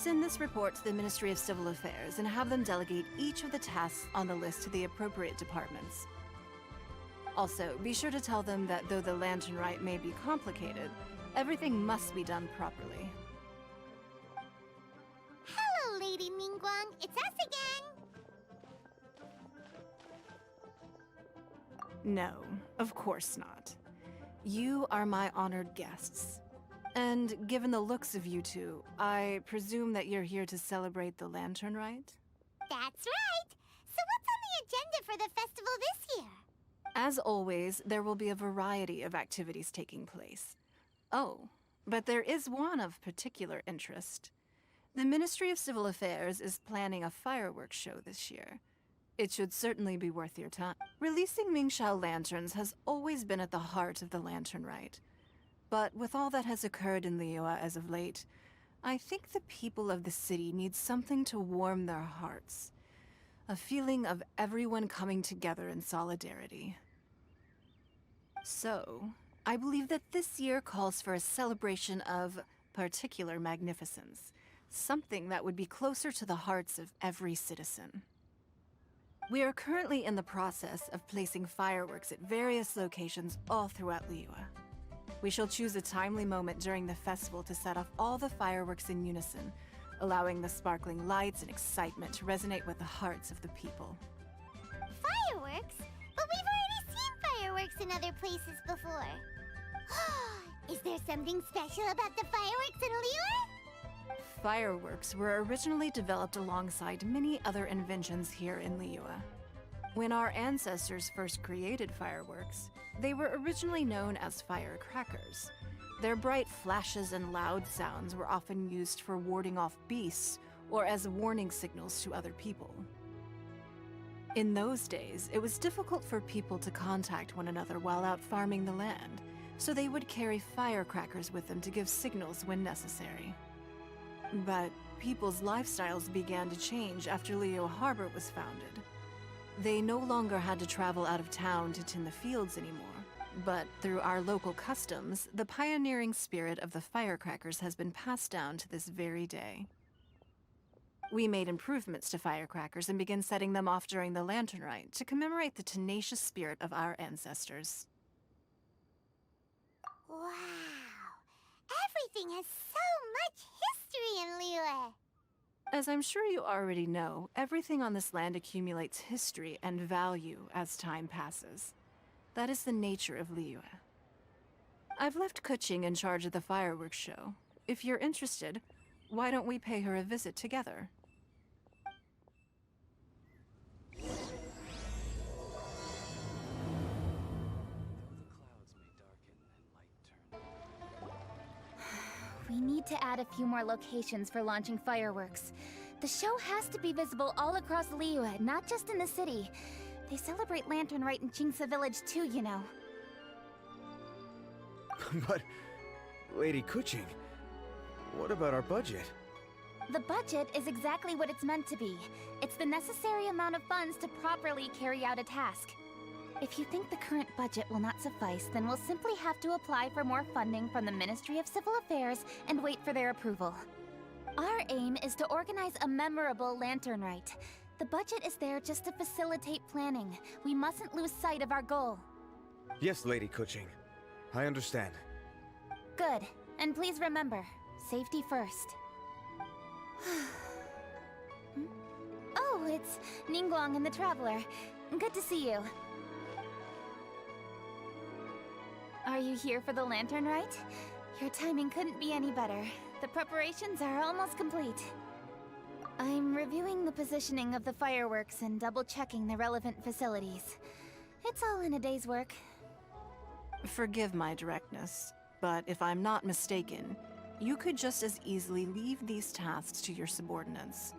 Send this report to the Ministry of Civil Affairs and have them delegate each of the tasks on the list to the appropriate departments. Also, be sure to tell them that though the lantern rite may be complicated, everything must be done properly. Hello, Lady Mingguang. It's us again. No, of course not. You are my honored guests. And given the looks of you two, I presume that you're here to celebrate the lantern rite? That's right. So what's on the agenda for the festival this year? As always, there will be a variety of activities taking place. Oh, but there is one of particular interest. The Ministry of Civil Affairs is planning a fireworks show this year. It should certainly be worth your time. Releasing Mingxiao lanterns has always been at the heart of the lantern rite. But with all that has occurred in Liyue as of late, I think the people of the city need something to warm their hearts. A feeling of everyone coming together in solidarity. So, I believe that this year calls for a celebration of particular magnificence. Something that would be closer to the hearts of every citizen. We are currently in the process of placing fireworks at various locations all throughout Liyue. We shall choose a timely moment during the festival to set off all the fireworks in unison, allowing the sparkling lights and excitement to resonate with the hearts of the people. Fireworks? But we've already seen fireworks in other places before. Is there something special about the fireworks in Liyue? Fireworks were originally developed alongside many other inventions here in Liyue. When our ancestors first created fireworks, they were originally known as firecrackers. Their bright flashes and loud sounds were often used for warding off beasts or as warning signals to other people. In those days, it was difficult for people to contact one another while out farming the land, so they would carry firecrackers with them to give signals when necessary. But people's lifestyles began to change after Liyue Harbor was founded. They no longer had to travel out of town to tend the fields anymore. But through our local customs, the pioneering spirit of the firecrackers has been passed down to this very day. We made improvements to firecrackers and began setting them off during the lantern rite to commemorate the tenacious spirit of our ancestors. Wow! Everything has so much history in Liyue! As I'm sure you already know, everything on this land accumulates history and value as time passes. That is the nature of Liyue. I've left Kuching in charge of the fireworks show. If you're interested, why don't we pay her a visit together? We need to add a few more locations for launching fireworks. The show has to be visible all across Liyue, not just in the city. They celebrate Lantern Rite in Qingce Village too, you know. But, Lady Kuching, what about our budget? The budget is exactly what it's meant to be. It's the necessary amount of funds to properly carry out a task. If you think the current budget will not suffice, then we'll simply have to apply for more funding from the Ministry of Civil Affairs and wait for their approval. Our aim is to organize a memorable Lantern Rite. The budget is there just to facilitate planning. We mustn't lose sight of our goal. Yes, Lady Kuching. I understand. Good. And please remember, safety first. Oh, it's Ningguang and the Traveler. Good to see you. Are you here for the Lantern Rite? Your timing couldn't be any better. The preparations are almost complete. I'm reviewing the positioning of the fireworks and double-checking the relevant facilities. It's all in a day's work. Forgive my directness, but if I'm not mistaken, you could just as easily leave these tasks to your subordinates.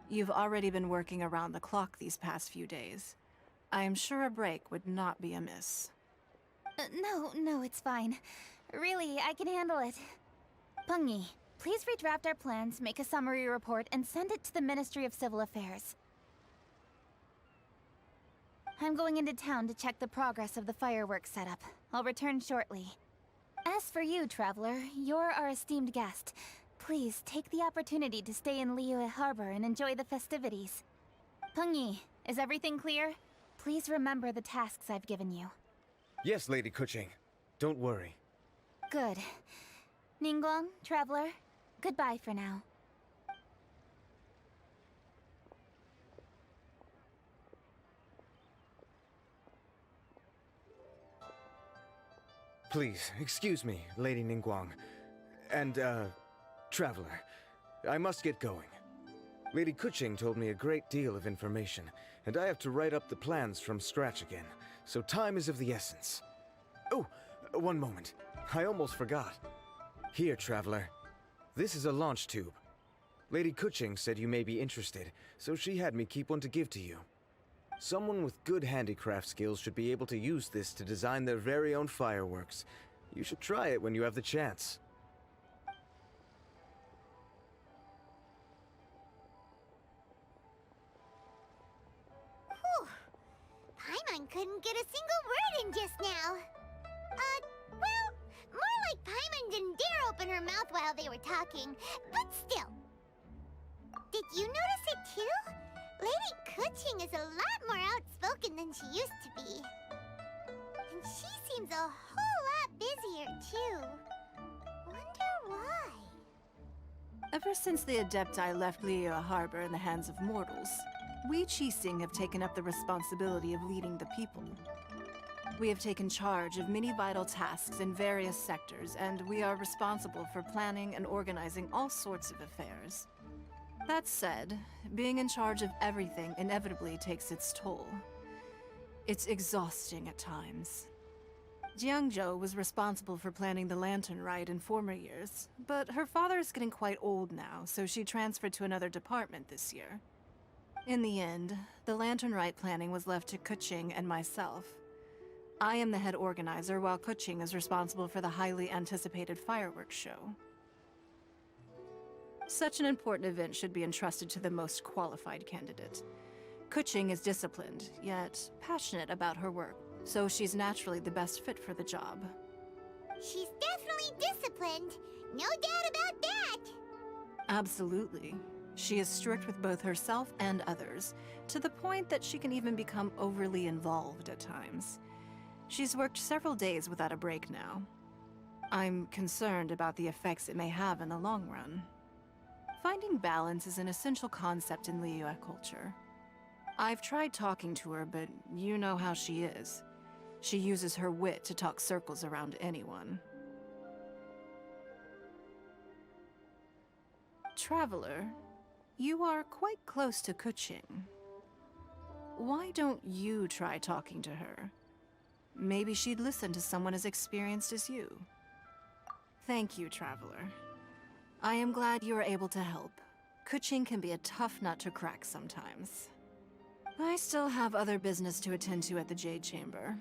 You've already been working around the clock these past few days. I am sure a break would not be amiss. No, it's fine. Really, I can handle it. Pengyi, please redraft our plans, make a summary report, and send it to the Ministry of Civil Affairs. I'm going into town to check the progress of the fireworks setup. I'll return shortly. As for you, Traveler, you're our esteemed guest. Please take the opportunity to stay in Liyue Harbor and enjoy the festivities. Pengyi, is everything clear? Please remember the tasks I've given you. Yes, Lady Kuching. Don't worry. Good. Ningguang, Traveler, goodbye for now. Please, excuse me, Lady Ningguang. And, Traveler. I must get going. Lady Kuching told me a great deal of information, and I have to write up the plans from scratch again, so time is of the essence. Oh, one moment. I almost forgot. Here, Traveler. This is a launch tube. Lady Kuching said you may be interested, so she had me keep one to give to you. Someone with good handicraft skills should be able to use this to design their very own fireworks. You should try it when you have the chance. Whew. Paimon couldn't get a single word in just now. Well, more like Paimon didn't dare open her mouth while they were talking, but still. Did you notice it too? Lady Kuching is a lot more outspoken than she used to be. And she seems a whole lot busier, too. Wonder why? Ever since the Adepti left Liyue Harbor in the hands of mortals, we Qixing have taken up the responsibility of leading the people. We have taken charge of many vital tasks in various sectors, and we are responsible for planning and organizing all sorts of affairs. That said, being in charge of everything inevitably takes its toll. It's exhausting at times. Jiangzhou was responsible for planning the lantern rite in former years, but her father is getting quite old now, so she transferred to another department this year. In the end, the lantern rite planning was left to Kuching and myself. I am the head organizer, while Kuching is responsible for the highly anticipated fireworks show. Such an important event should be entrusted to the most qualified candidate. Kuching is disciplined, yet passionate about her work, so she's naturally the best fit for the job. She's definitely disciplined. No doubt about that. Absolutely. She is strict with both herself and others, to the point that she can even become overly involved at times. She's worked several days without a break now. I'm concerned about the effects it may have in the long run. Finding balance is an essential concept in Liyue culture. I've tried talking to her, but you know how she is. She uses her wit to talk circles around anyone. Traveler, you are quite close to Kuching. Why don't you try talking to her? Maybe she'd listen to someone as experienced as you. Thank you, Traveler. I am glad you are able to help. Kuching can be a tough nut to crack sometimes. I still have other business to attend to at the Jade Chamber.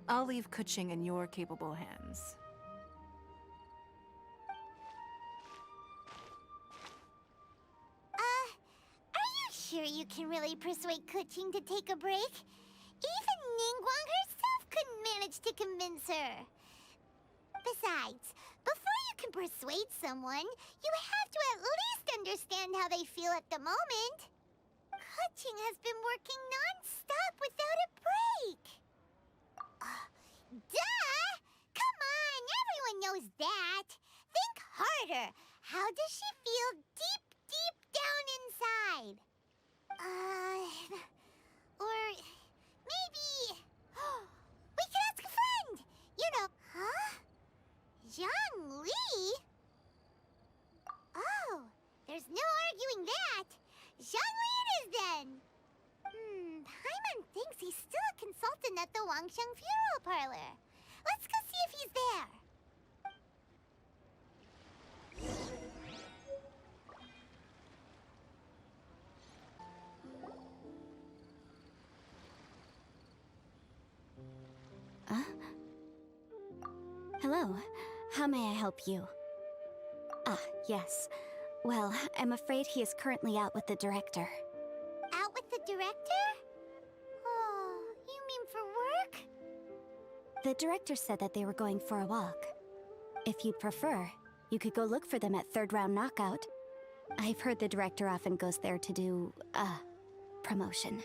I'll leave Kuching in your capable hands. Are you sure you can really persuade Kuching to take a break? Even Ningguang herself couldn't manage to convince her. Besides, before you can persuade someone, you have to at least understand how they feel at the moment. Kuching has been working non-stop without a break. Duh! Come on, everyone knows that. Think harder. How does she feel deep, deep down inside? Or maybe... we can ask a friend! You know... Huh? Zhang Li? Oh, there's no arguing that. Zhang Li it is then. Paimon thinks he's still a consultant at the Wangsheng Funeral Parlor. Let's go see if he's there. Hello. How may I help you? Ah, yes. Well, I'm afraid he is currently out with the director. Out with the director? Oh, you mean for work? The director said that they were going for a walk. If you prefer, You could go look for them at third round knockout. I've heard the director often goes there to do, promotion.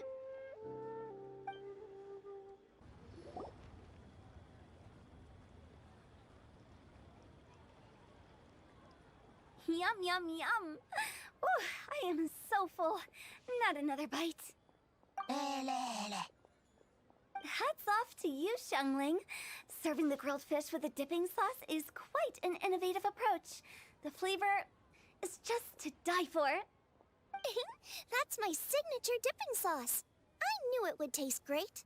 Yum, yum, yum. Ooh, I am so full. Not another bite. Hats off to you, Xiangling. Serving the grilled fish with a dipping sauce is quite an innovative approach. The flavor is just to die for. That's my signature dipping sauce. I knew it would taste great.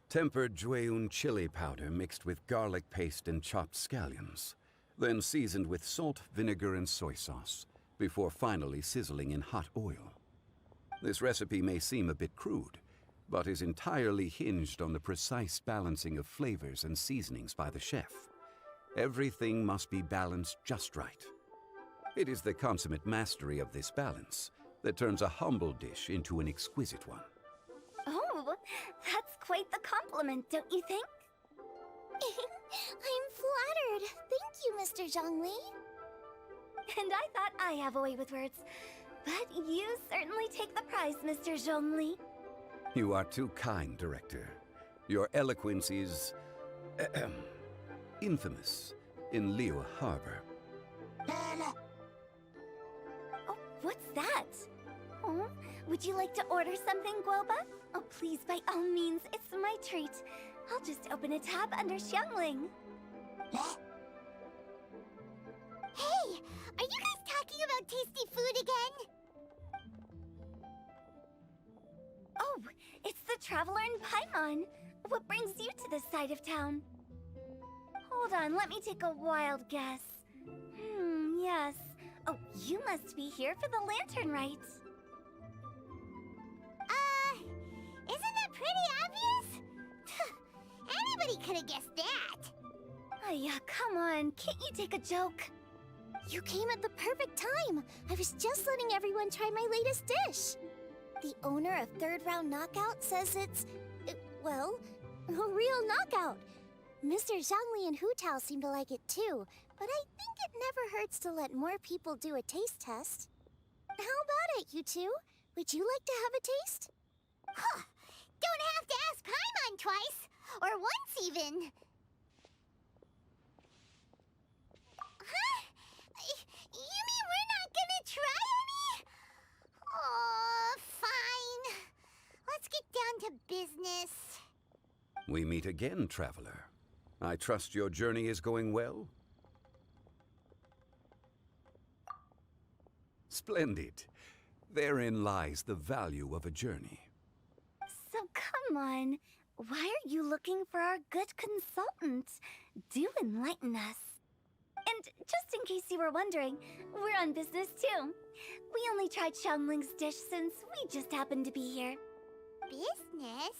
Tempered Jueyun chili powder mixed with garlic paste and chopped scallions, then seasoned with salt, vinegar, and soy sauce, before finally sizzling in hot oil. This recipe may seem a bit crude, but is entirely hinged on the precise balancing of flavors and seasonings by the chef. Everything must be balanced just right. It is the consummate mastery of this balance that turns a humble dish into an exquisite one. Oh, that's quite the compliment, don't you think? I'm flattered. Thank you, Mr. Zhongli. And I thought I have a way with words. But you certainly take the prize, Mr. Zhongli. You are too kind, Director. Your eloquence is infamous in Liyue Harbor. Oh, what's that? Oh, would you like to order something, Guoba? Oh, please, by all means, it's my treat. I'll just open a tab under Xiangling. Hey, are you guys talking about tasty food again? Oh, it's the Traveler in Paimon. What brings you to this side of town? Hold on, let me take a wild guess. Yes. Oh, you must be here for the lantern rite. Isn't that pretty obvious? Anybody could have guessed that. Oh, yeah, come on. Can't you take a joke? You came at the perfect time. I was just letting everyone try my latest dish. The owner of Third Round Knockout says it's, well, a real knockout. Mr. Zhongli and Hu Tao seem to like it too, but I think it never hurts to let more people do a taste test. How about it, you two? Would you like to have a taste? Huh. Don't have to ask Paimon twice, or once even. Huh? You mean we're not gonna try any? Oh, fine. Let's get down to business. We meet again, Traveler. I trust your journey is going well? Splendid. Therein lies the value of a journey. So come on. Why are you looking for our good consultant? Do enlighten us. And just in case you were wondering, we're on business too. We only tried Xiangling's dish since we just happened to be here. Business?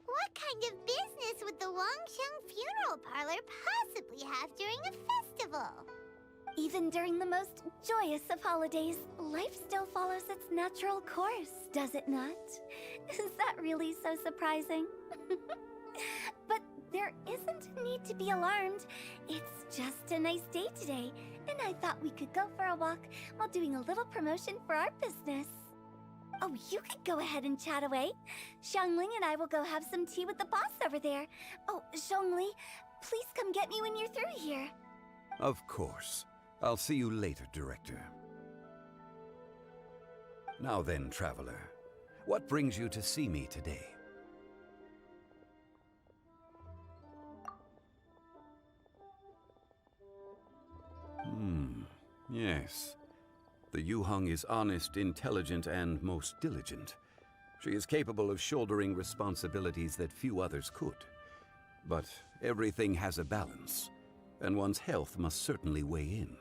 What kind of business would the Wangsheng funeral parlor possibly have during a festival? Even during the most joyous of holidays, life still follows its natural course, does it not? Is that really so surprising? But there isn't a need to be alarmed. It's just a nice day today, and I thought we could go for a walk while doing a little promotion for our business. Oh, you could go ahead and chat away. Xiangling and I will go have some tea with the boss over there. Oh, Zhongli, please come get me when you're through here. Of course. I'll see you later, Director. Now then, Traveler, what brings you to see me today? Yes. The Yuheng is honest, intelligent, and most diligent. She is capable of shouldering responsibilities that few others could. But everything has a balance, and one's health must certainly weigh in.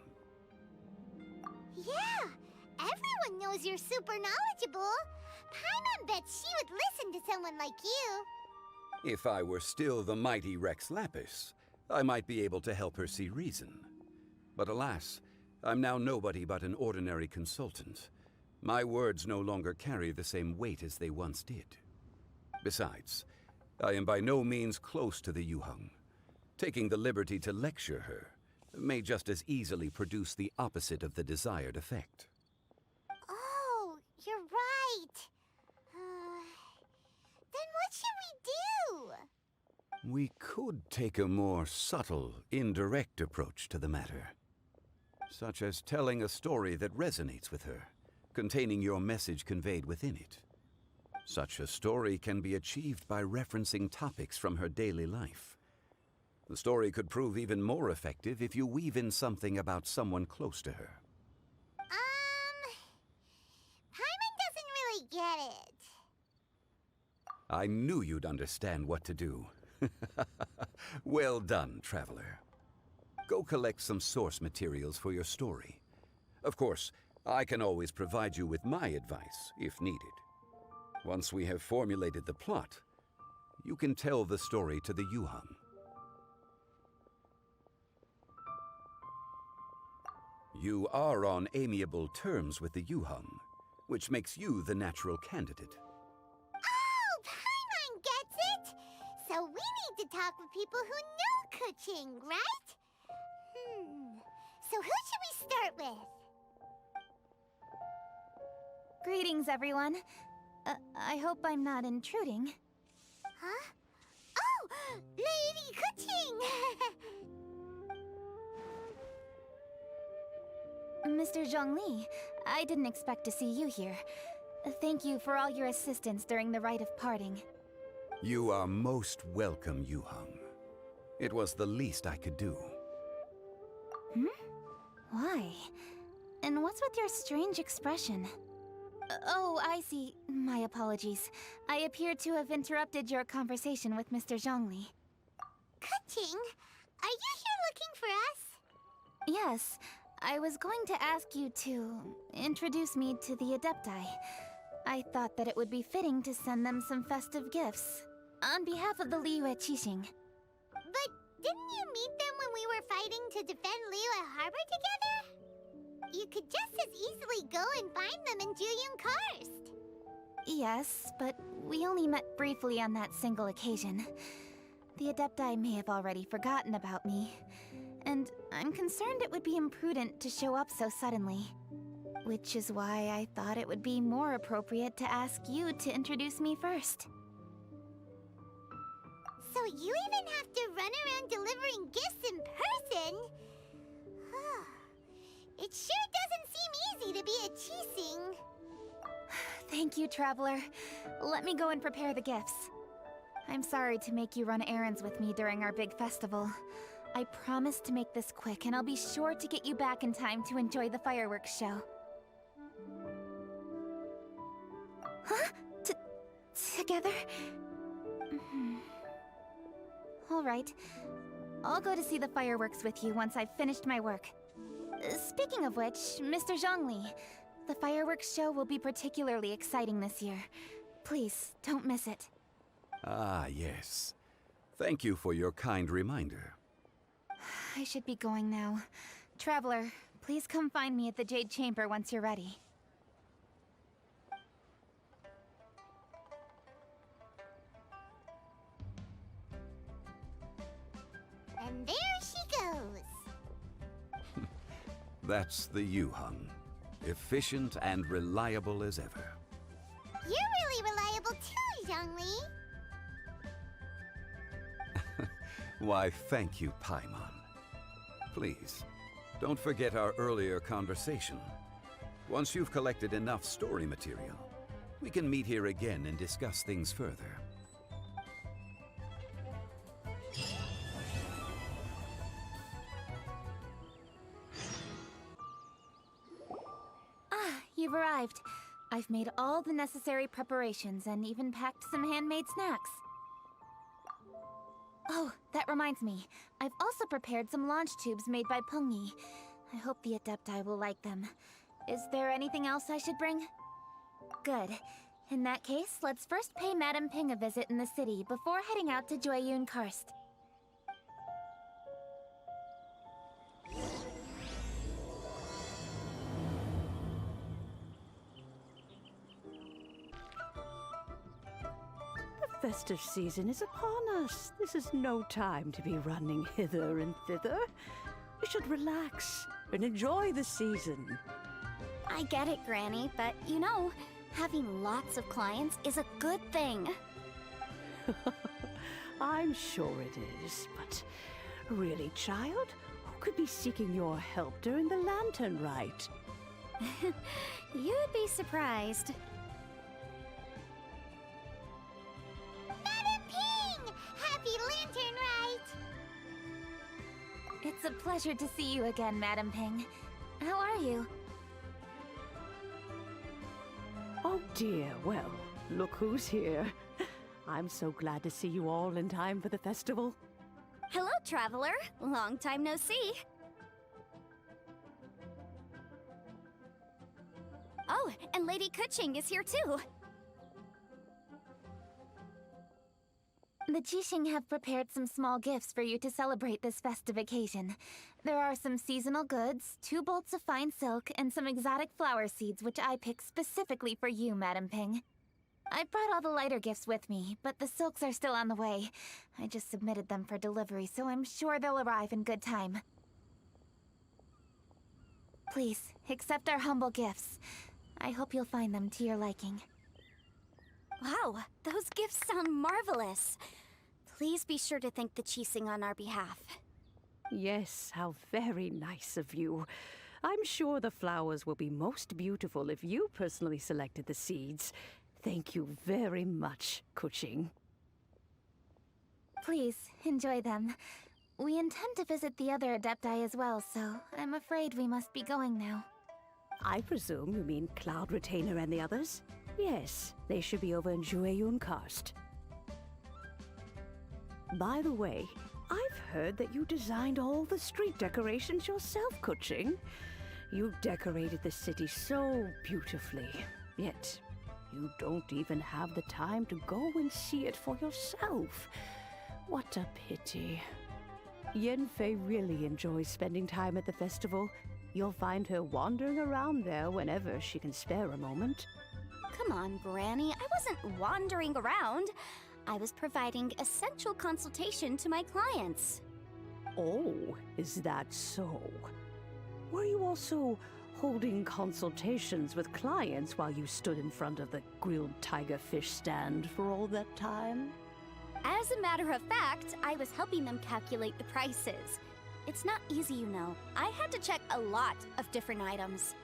Yeah, everyone knows you're super knowledgeable. Paimon bets she would listen to someone like you. If I were still the mighty Rex Lapis, I might be able to help her see reason. But alas, I'm now nobody but an ordinary consultant. My words no longer carry the same weight as they once did. Besides, I am by no means close to the Yuheng. Taking the liberty to lecture her may just as easily produce the opposite of the desired effect. Oh, you're right. Then what should we do? We could take a more subtle, indirect approach to the matter, such as telling a story that resonates with her, containing your message conveyed within it. Such a story can be achieved by referencing topics from her daily life. The story could prove even more effective if you weave in something about someone close to her. Paimon doesn't really get it. I knew you'd understand what to do. Well done, traveler. Go collect some source materials for your story. Of course, I can always provide you with my advice, if needed. Once we have formulated the plot, you can tell the story to the Yuhang. You are on amiable terms with the Yuhang, which makes you the natural candidate. Oh, Paimon gets it! So we need to talk with people who know Kuching, right? So who should we start with? Greetings, everyone. I hope I'm not intruding. Huh? Oh, Lady Kuching! Mr. Zhongli, I didn't expect to see you here. Thank you for all your assistance during the rite of parting. You are most welcome, Yuhang. It was the least I could do. Why? And what's with your strange expression? Oh, I see. My apologies. I appear to have interrupted your conversation with Mr. Zhongli. Kuching, are you here looking for us? Yes, I was going to ask you to introduce me to the Adepti. I thought that it would be fitting to send them some festive gifts. On behalf of the Liyue Qixing. But didn't you meet them when we were fighting to defend Liyue Harbor together? You could just as easily go and find them in Juyun Karst. Yes, but we only met briefly on that single occasion. The Adepti may have already forgotten about me, and I'm concerned it would be imprudent to show up so suddenly. Which is why I thought it would be more appropriate to ask you to introduce me first. So you even have to run around delivering gifts in person? It sure doesn't seem easy to be a Qixing. Thank you, Traveler. Let me go and prepare the gifts. I'm sorry to make you run errands with me during our big festival. I promise to make this quick, and I'll be sure to get you back in time to enjoy the fireworks show. Huh? Together? All right. I'll go to see the fireworks with you once I've finished my work. Speaking of which, Mr. Zhongli, the fireworks show will be particularly exciting this year. Please, don't miss it. Ah, yes. Thank you for your kind reminder. I should be going now. Traveler, please come find me at the Jade Chamber once you're ready. And there she goes. That's the Yuhang. Efficient and reliable as ever. You're really reliable too, Zhongli. Why, thank you, Paimon. Please, don't forget our earlier conversation. Once you've collected enough story material, we can meet here again and discuss things further. You've arrived. I've made all the necessary preparations and even packed some handmade snacks. Oh, that reminds me. I've also prepared some launch tubes made by Pengyi. I hope the Adepti will like them. Is there anything else I should bring? Good. In that case, let's first pay Madame Ping a visit in the city before heading out to Juyun Karst. The festive season is upon us. This is no time to be running hither and thither. We should relax and enjoy the season. I get it, Granny, but you know, having lots of clients is a good thing. I'm sure it is, but really, child? Who could be seeking your help during the lantern rite? You'd be surprised. Madam Ping! Happy Lantern Rite! It's a pleasure to see you again, Madam Ping. How are you? Oh dear, well, look who's here. I'm so glad to see you all in time for the festival. Hello, Traveler. Long time no see. Oh, and Lady Kuching is here too. The Jixing have prepared some small gifts for you to celebrate this festive occasion. There are some seasonal goods, 2 bolts of fine silk, and some exotic flower seeds which I picked specifically for you, Madam Ping. I brought all the lighter gifts with me, but the silks are still on the way. I just submitted them for delivery, so I'm sure they'll arrive in good time. Please, accept our humble gifts. I hope you'll find them to your liking. Wow, those gifts sound marvelous. Please be sure to thank the Jixing on our behalf. Yes, how very nice of you. I'm sure the flowers will be most beautiful if you personally selected the seeds. Thank you very much, Kuching. Please, enjoy them. We intend to visit the other Adepti as well, so I'm afraid we must be going now. I presume you mean Cloud Retainer and the others? Yes, they should be over in Jueyun Karst. By the way, I've heard that you designed all the street decorations yourself, Kuching. You decorated the city so beautifully, yet you don't even have the time to go and see it for yourself. What a pity. Yanfei really enjoys spending time at the festival. You'll find her wandering around there whenever she can spare a moment. Come on, Granny. I wasn't wandering around. I was providing essential consultation to my clients. Oh, is that so? Were you also holding consultations with clients while you stood in front of the grilled tiger fish stand for all that time? As a matter of fact, I was helping them calculate the prices. It's not easy, you know. I had to check a lot of different items.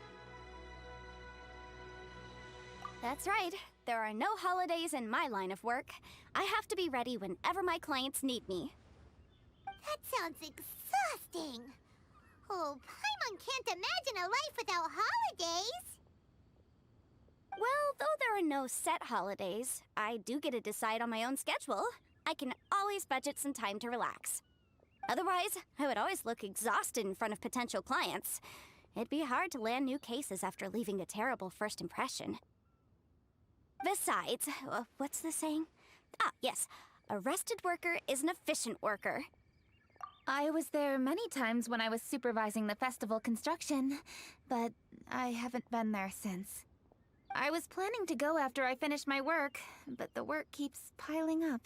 That's right. There are no holidays in my line of work. I have to be ready whenever my clients need me. That sounds exhausting. Oh, Paimon can't imagine a life without holidays. Well, though there are no set holidays, I do get to decide on my own schedule. I can always budget some time to relax. Otherwise, I would always look exhausted in front of potential clients. It'd be hard to land new cases after leaving a terrible first impression. Besides, what's the saying? Ah, yes. A rested worker is an efficient worker. I was there many times when I was supervising the festival construction, but I haven't been there since. I was planning to go after I finished my work, but the work keeps piling up.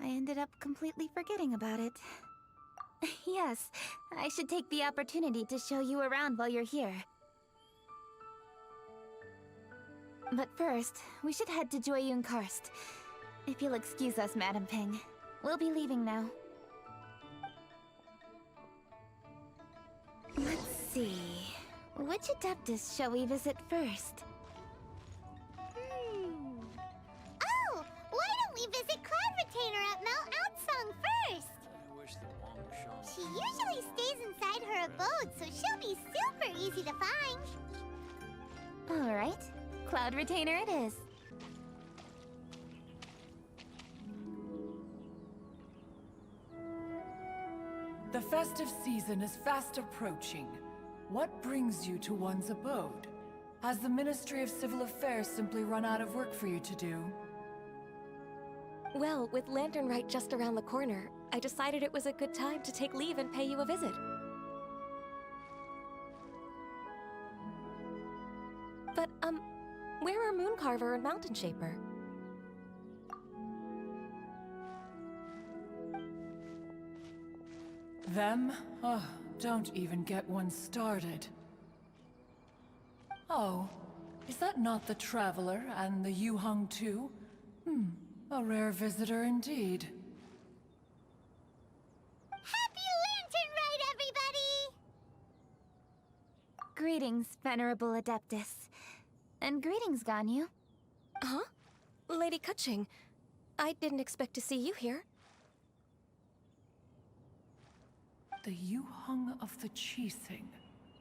I ended up completely forgetting about it. Yes, I should take the opportunity to show you around while you're here. But first, we should head to Jueyun Karst. If you'll excuse us, Madam Ping. We'll be leaving now. Let's see... Which Adeptus shall we visit first? Oh, why don't we visit Cloud Retainer at Mount Outsong first? She usually stays inside her abode, so she'll be super easy to find. Alright, Cloud Retainer it is. The festive season is fast approaching. What brings you to one's abode? Has the Ministry of Civil Affairs simply run out of work for you to do? Well, with Lantern Rite just around the corner, I decided it was a good time to take leave and pay you a visit. But, where are Mooncarver and Mountain Shaper? Them? Oh, don't even get one started. Oh, is that not the Traveler and the Yuheng too? A rare visitor indeed. Happy Lantern Ride, everybody! Greetings, Venerable Adeptus. And greetings, Ganyu. Huh? Lady Kuching, I didn't expect to see you here. The Yuheng of the Qixing.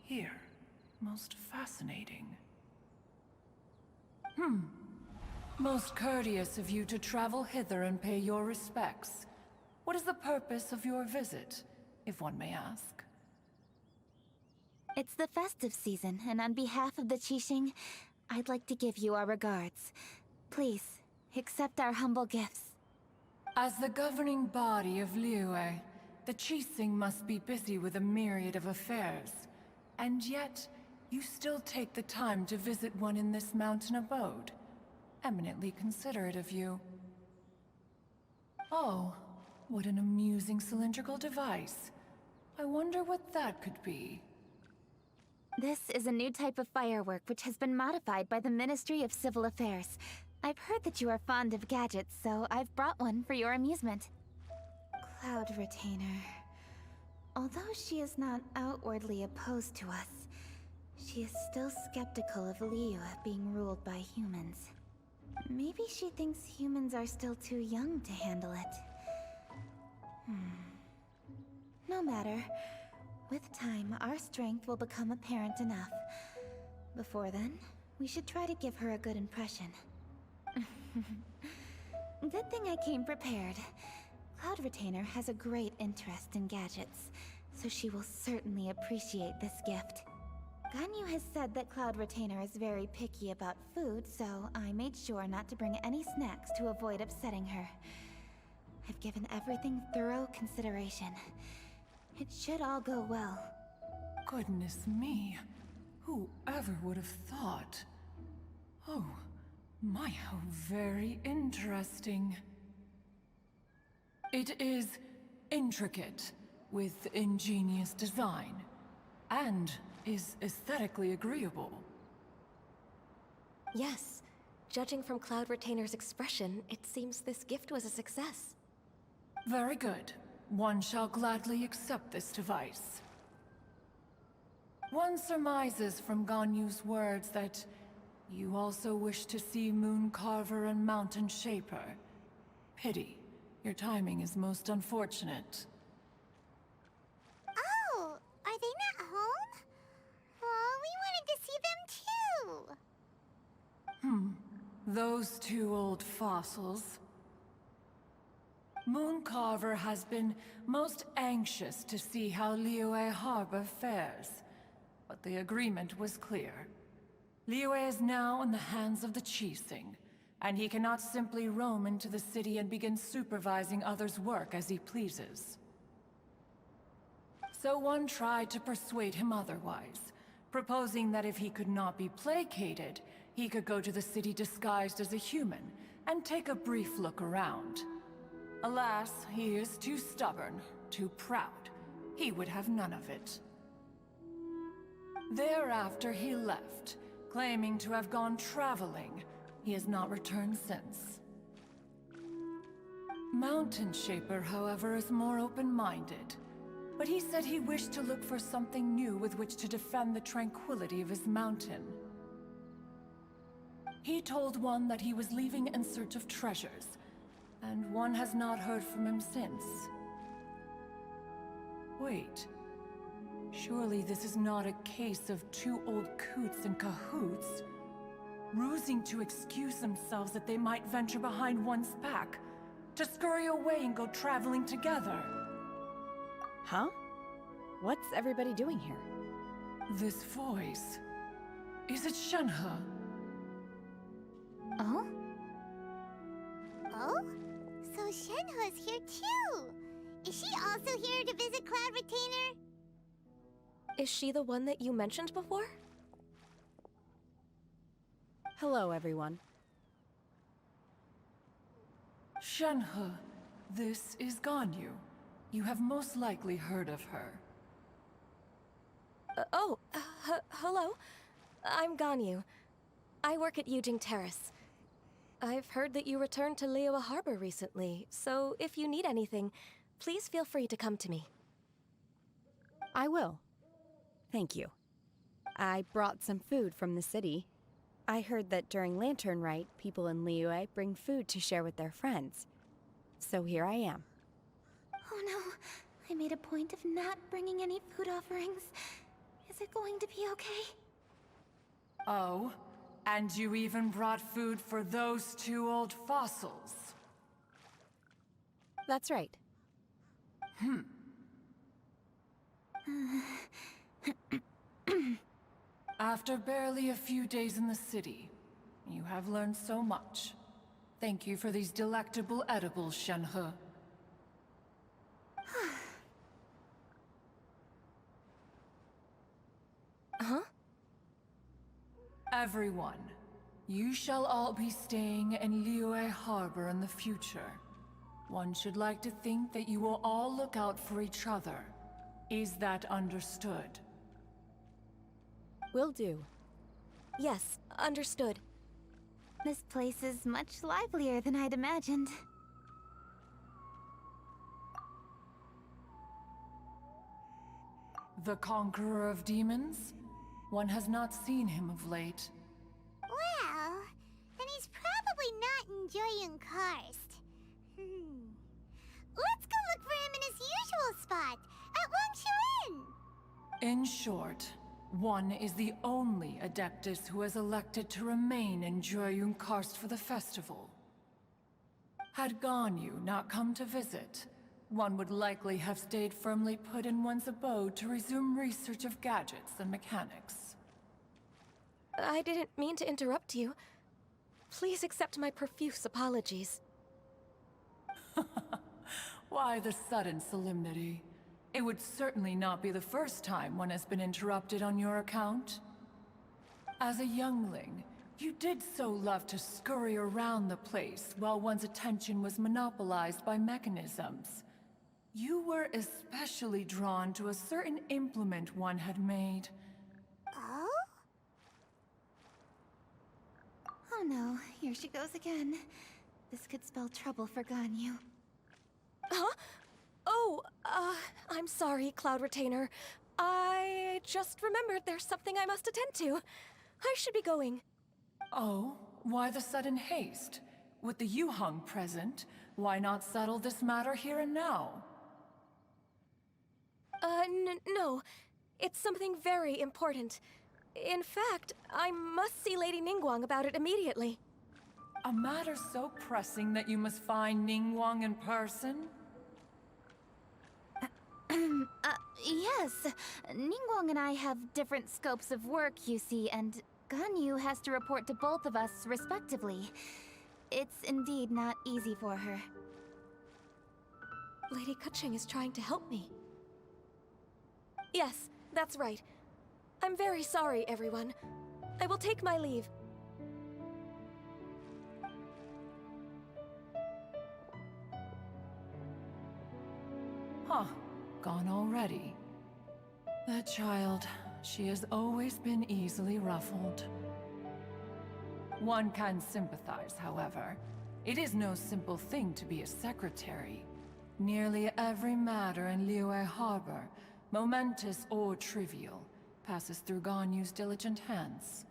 Here. Most fascinating. Most courteous of you to travel hither and pay your respects. What is the purpose of your visit, if one may ask? It's the festive season, and on behalf of the Qixing, I'd like to give you our regards. Please, accept our humble gifts. As the governing body of Liyue, the Qixing must be busy with a myriad of affairs. And yet, you still take the time to visit one in this mountain abode. Eminently considerate of you. Oh, what an amusing cylindrical device. I wonder what that could be. This is a new type of firework which has been modified by the Ministry of Civil Affairs. I've heard that you are fond of gadgets, so I've brought one for your amusement. Cloud Retainer. Although she is not outwardly opposed to us, she is still skeptical of Liyue being ruled by humans. Maybe she thinks humans are still too young to handle it. No matter. With time, our strength will become apparent enough. Before then, we should try to give her a good impression. Good thing I came prepared. Cloud Retainer has a great interest in gadgets, so she will certainly appreciate this gift. Ganyu has said that Cloud Retainer is very picky about food, so I made sure not to bring any snacks to avoid upsetting her. I've given everything thorough consideration. It should all go well. Goodness me. Whoever would have thought? Oh, my, how very interesting. It is intricate, with ingenious design, and is aesthetically agreeable. Yes. Judging from Cloud Retainer's expression, it seems this gift was a success. Very good. One shall gladly accept this device. One surmises from Ganyu's words that you also wish to see Moon Carver and Mountain Shaper. Pity. Your timing is most unfortunate. Oh, are they not home? Oh, we wanted to see them too. Those two old fossils. Moon Carver has been most anxious to see how Liyue Harbor fares, but the agreement was clear. Liyue is now in the hands of the Qixing, and he cannot simply roam into the city and begin supervising others' work as he pleases. So one tried to persuade him otherwise, proposing that if he could not be placated, he could go to the city disguised as a human and take a brief look around. Alas, he is too stubborn, too proud. He would have none of it. Thereafter he left, claiming to have gone traveling. He has not returned since. Mountain Shaper, however, is more open-minded. But he said he wished to look for something new with which to defend the tranquility of his mountain. He told one that he was leaving in search of treasures, and one has not heard from him since. Wait. Surely this is not a case of two old coots in cahoots, rusing to excuse themselves that they might venture behind one's back, to scurry away and go traveling together. Huh? What's everybody doing here? This voice... is it Shenhe? Oh? Oh? So Shenhe's here too! Is she also here to visit Cloud Retainer? Is she the one that you mentioned before? Hello, everyone. Shenhe, this is Ganyu. You have most likely heard of her. Oh, hello. I'm Ganyu. I work at Yujing Terrace. I've heard that you returned to Liyue Harbor recently, so if you need anything, please feel free to come to me. I will. Thank you. I brought some food from the city. I heard that during Lantern Rite, people in Liyue bring food to share with their friends. So here I am. Oh no, I made a point of not bringing any food offerings. Is it going to be okay? Oh, and you even brought food for those two old fossils. That's right. After barely a few days in the city, you have learned so much. Thank you for these delectable edibles, Shenhe. Huh? Everyone, you shall all be staying in Liyue Harbor in the future. One should like to think that you will all look out for each other. Is that understood? Will do. Yes, understood. This place is much livelier than I'd imagined. The conqueror of demons? One has not seen him of late. Well, then he's probably not enjoying Karst. Let's go look for him in his usual spot, at Longshu Inn. In short, one is the only Adeptus who has elected to remain in Joyun Karst for the festival. Had Ganyu not come to visit, one would likely have stayed firmly put in one's abode to resume research of gadgets and mechanics. I didn't mean to interrupt you. Please accept my profuse apologies. Why the sudden solemnity? It would certainly not be the first time one has been interrupted on your account. As a youngling, you did so love to scurry around the place while one's attention was monopolized by mechanisms. You were especially drawn to a certain implement one had made. Oh? Oh no, here she goes again. This could spell trouble for Ganyu. Huh? Oh, I'm sorry, Cloud Retainer. I just remembered there's something I must attend to. I should be going. Oh, why the sudden haste? With the Yuheng present, why not settle this matter here and now? No. It's something very important. In fact, I must see Lady Ningguang about it immediately. A matter so pressing that you must find Ningguang in person? Yes. Ningguang and I have different scopes of work, you see, and Ganyu has to report to both of us, respectively. It's indeed not easy for her. Lady Keqing is trying to help me. Yes, that's right. I'm very sorry, everyone. I will take my leave. Huh. Gone already. That child, she has always been easily ruffled. One can sympathize, however. It is no simple thing to be a secretary. Nearly every matter in Liyue Harbor, momentous or trivial, passes through Ganyu's diligent hands.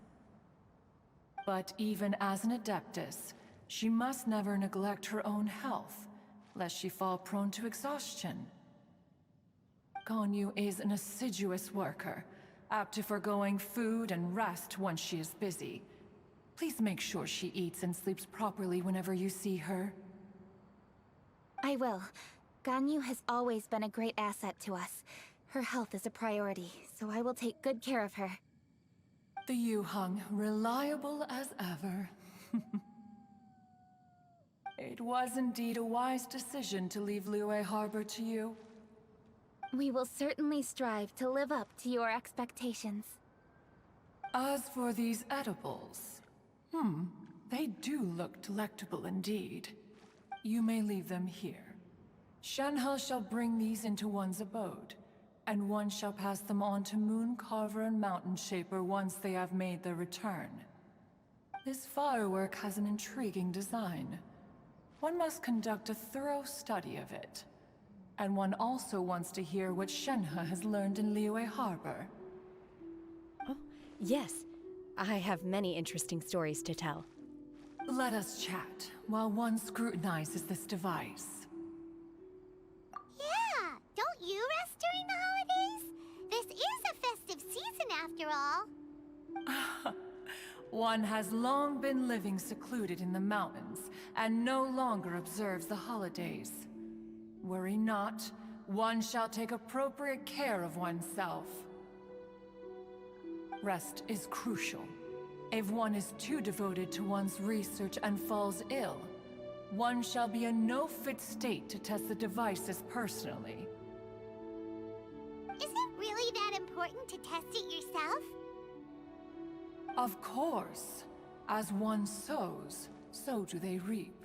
But even as an Adeptus, she must never neglect her own health, lest she fall prone to exhaustion. Ganyu is an assiduous worker, apt to forgoing food and rest once she is busy. Please make sure she eats and sleeps properly whenever you see her. I will. Ganyu has always been a great asset to us. Her health is a priority, so I will take good care of her. The Yuheng, reliable as ever. It was indeed a wise decision to leave Liyue Harbor to you. We will certainly strive to live up to your expectations. As for these edibles, they do look delectable indeed. You may leave them here. Shenhe shall bring these into one's abode. and one shall pass them on to Moon Carver and Mountain Shaper once they have made their return. This firework has an intriguing design. One must conduct a thorough study of it. And one also wants to hear what Shenhe has learned in Liyue Harbor. Oh, yes. I have many interesting stories to tell. Let us chat while one scrutinizes this device. Yeah, don't you rest during the holidays? This is a festive season after all. One has long been living secluded in the mountains and no longer observes the holidays. Worry not, one shall take appropriate care of oneself. Rest is crucial. If one is too devoted to one's research and falls ill, one shall be in no fit state to test the devices personally. Is it really that important to test it yourself? Of course. As one sows, so do they reap.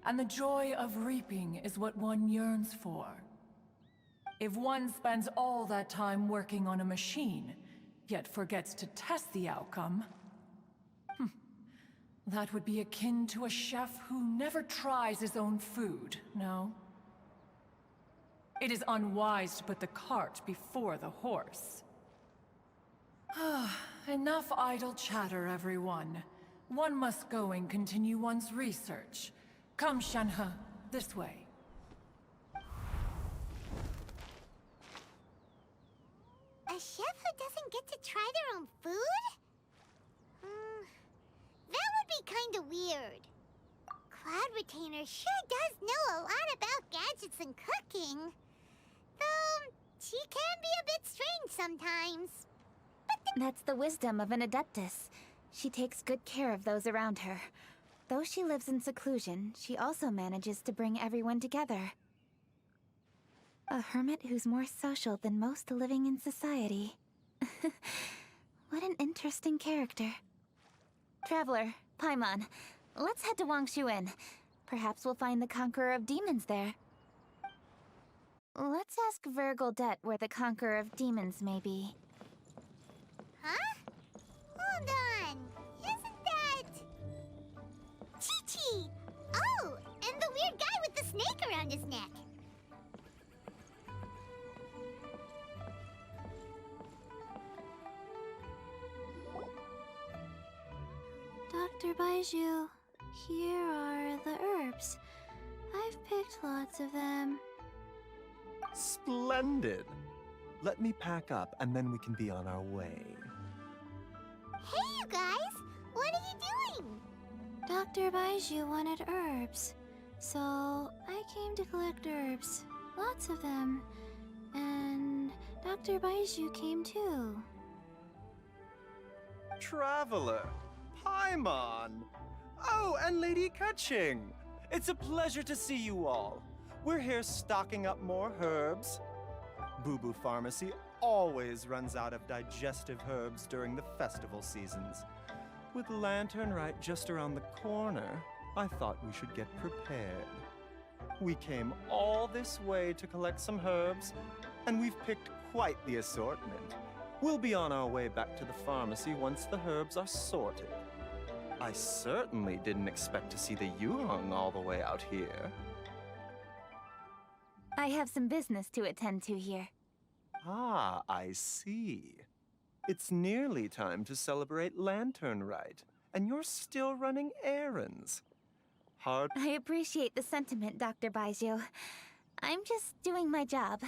And the joy of reaping is what one yearns for. If one spends all that time working on a machine, yet forgets to test the outcome, that would be akin to a chef who never tries his own food, no? It is unwise to put the cart before the horse. Enough idle chatter, everyone. One must go and continue one's research. Come, Shenhe, this way. A chef who doesn't get to try their own food? That would be kinda weird. Cloud Retainer sure does know a lot about gadgets and cooking. Though, she can be a bit strange sometimes. That's the wisdom of an adeptus. She takes good care of those around her. Though she lives in seclusion, she also manages to bring everyone together. A hermit who's more social than most living in society. What an interesting character. Traveler, Paimon, let's head to Wangshuin. Perhaps we'll find the Conqueror of Demons there. Let's ask Vergildet where the Conqueror of Demons may be. Huh? Hold on. Isn't that... Chi-Chi! Oh, and the weird guy with the snake around his neck. Dr. Baiju, here are the herbs. I've picked lots of them. Splendid! Let me pack up and then we can be on our way. Hey, you guys! What are you doing? Dr. Baiju wanted herbs, so I came to collect herbs. Lots of them. And Dr. Baiju came too. Traveler! Paimon! Oh, and Lady Kaching! It's a pleasure to see you all. We're here stocking up more herbs. Boo Boo Pharmacy always runs out of digestive herbs during the festival seasons. With Lantern right just around the corner, I thought we should get prepared. We came all this way to collect some herbs, and we've picked quite the assortment. We'll be on our way back to the pharmacy once the herbs are sorted. I certainly didn't expect to see the Yuheng all the way out here. I have some business to attend to here. Ah, I see. It's nearly time to celebrate Lantern Rite, and you're still running errands. Hard. I appreciate the sentiment, Dr. Baiju. I'm just doing my job.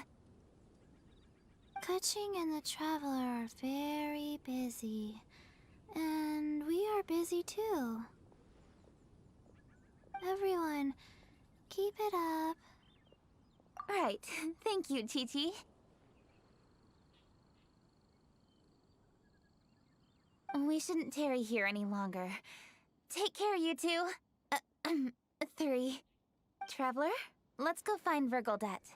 Kaching and the Traveler are very busy. And we are busy too. Everyone, keep it up. Right. Thank you, Chi-Chi. We shouldn't tarry here any longer. Take care, you two. 3. Traveler, let's go find Vergildet.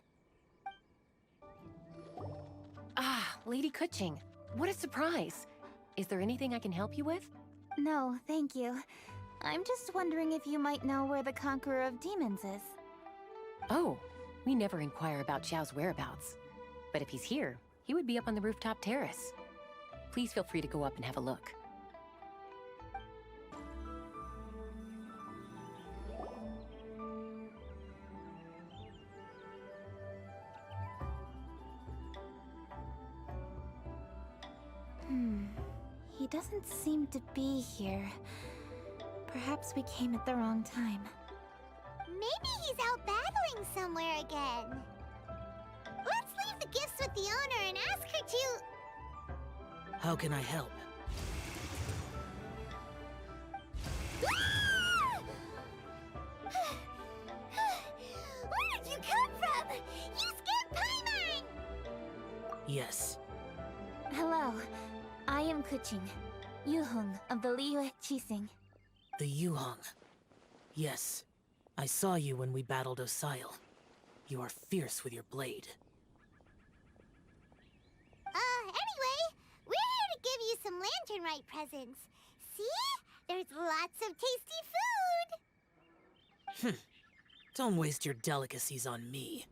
Ah, Lady Kaching, what a surprise. Is there anything I can help you with? No, thank you. I'm just wondering if you might know where the Conqueror of Demons is. Oh, we never inquire about Xiao's whereabouts. But if he's here, he would be up on the rooftop terrace. Please feel free to go up and have a look. He doesn't seem to be here. Perhaps we came at the wrong time. Maybe he's out battling somewhere again. Let's leave the gifts with the owner and ask her to... How can I help? Where did you come from? You scared Paimon! Yes. Hello, I am Kuching, Yuhong of the Liyue Chising. The Yuhong. Yes. I saw you when we battled Osile. You are fierce with your blade. Anyway, we're here to give you some Lantern Rite presents. See? There's lots of tasty food! Don't waste your delicacies on me.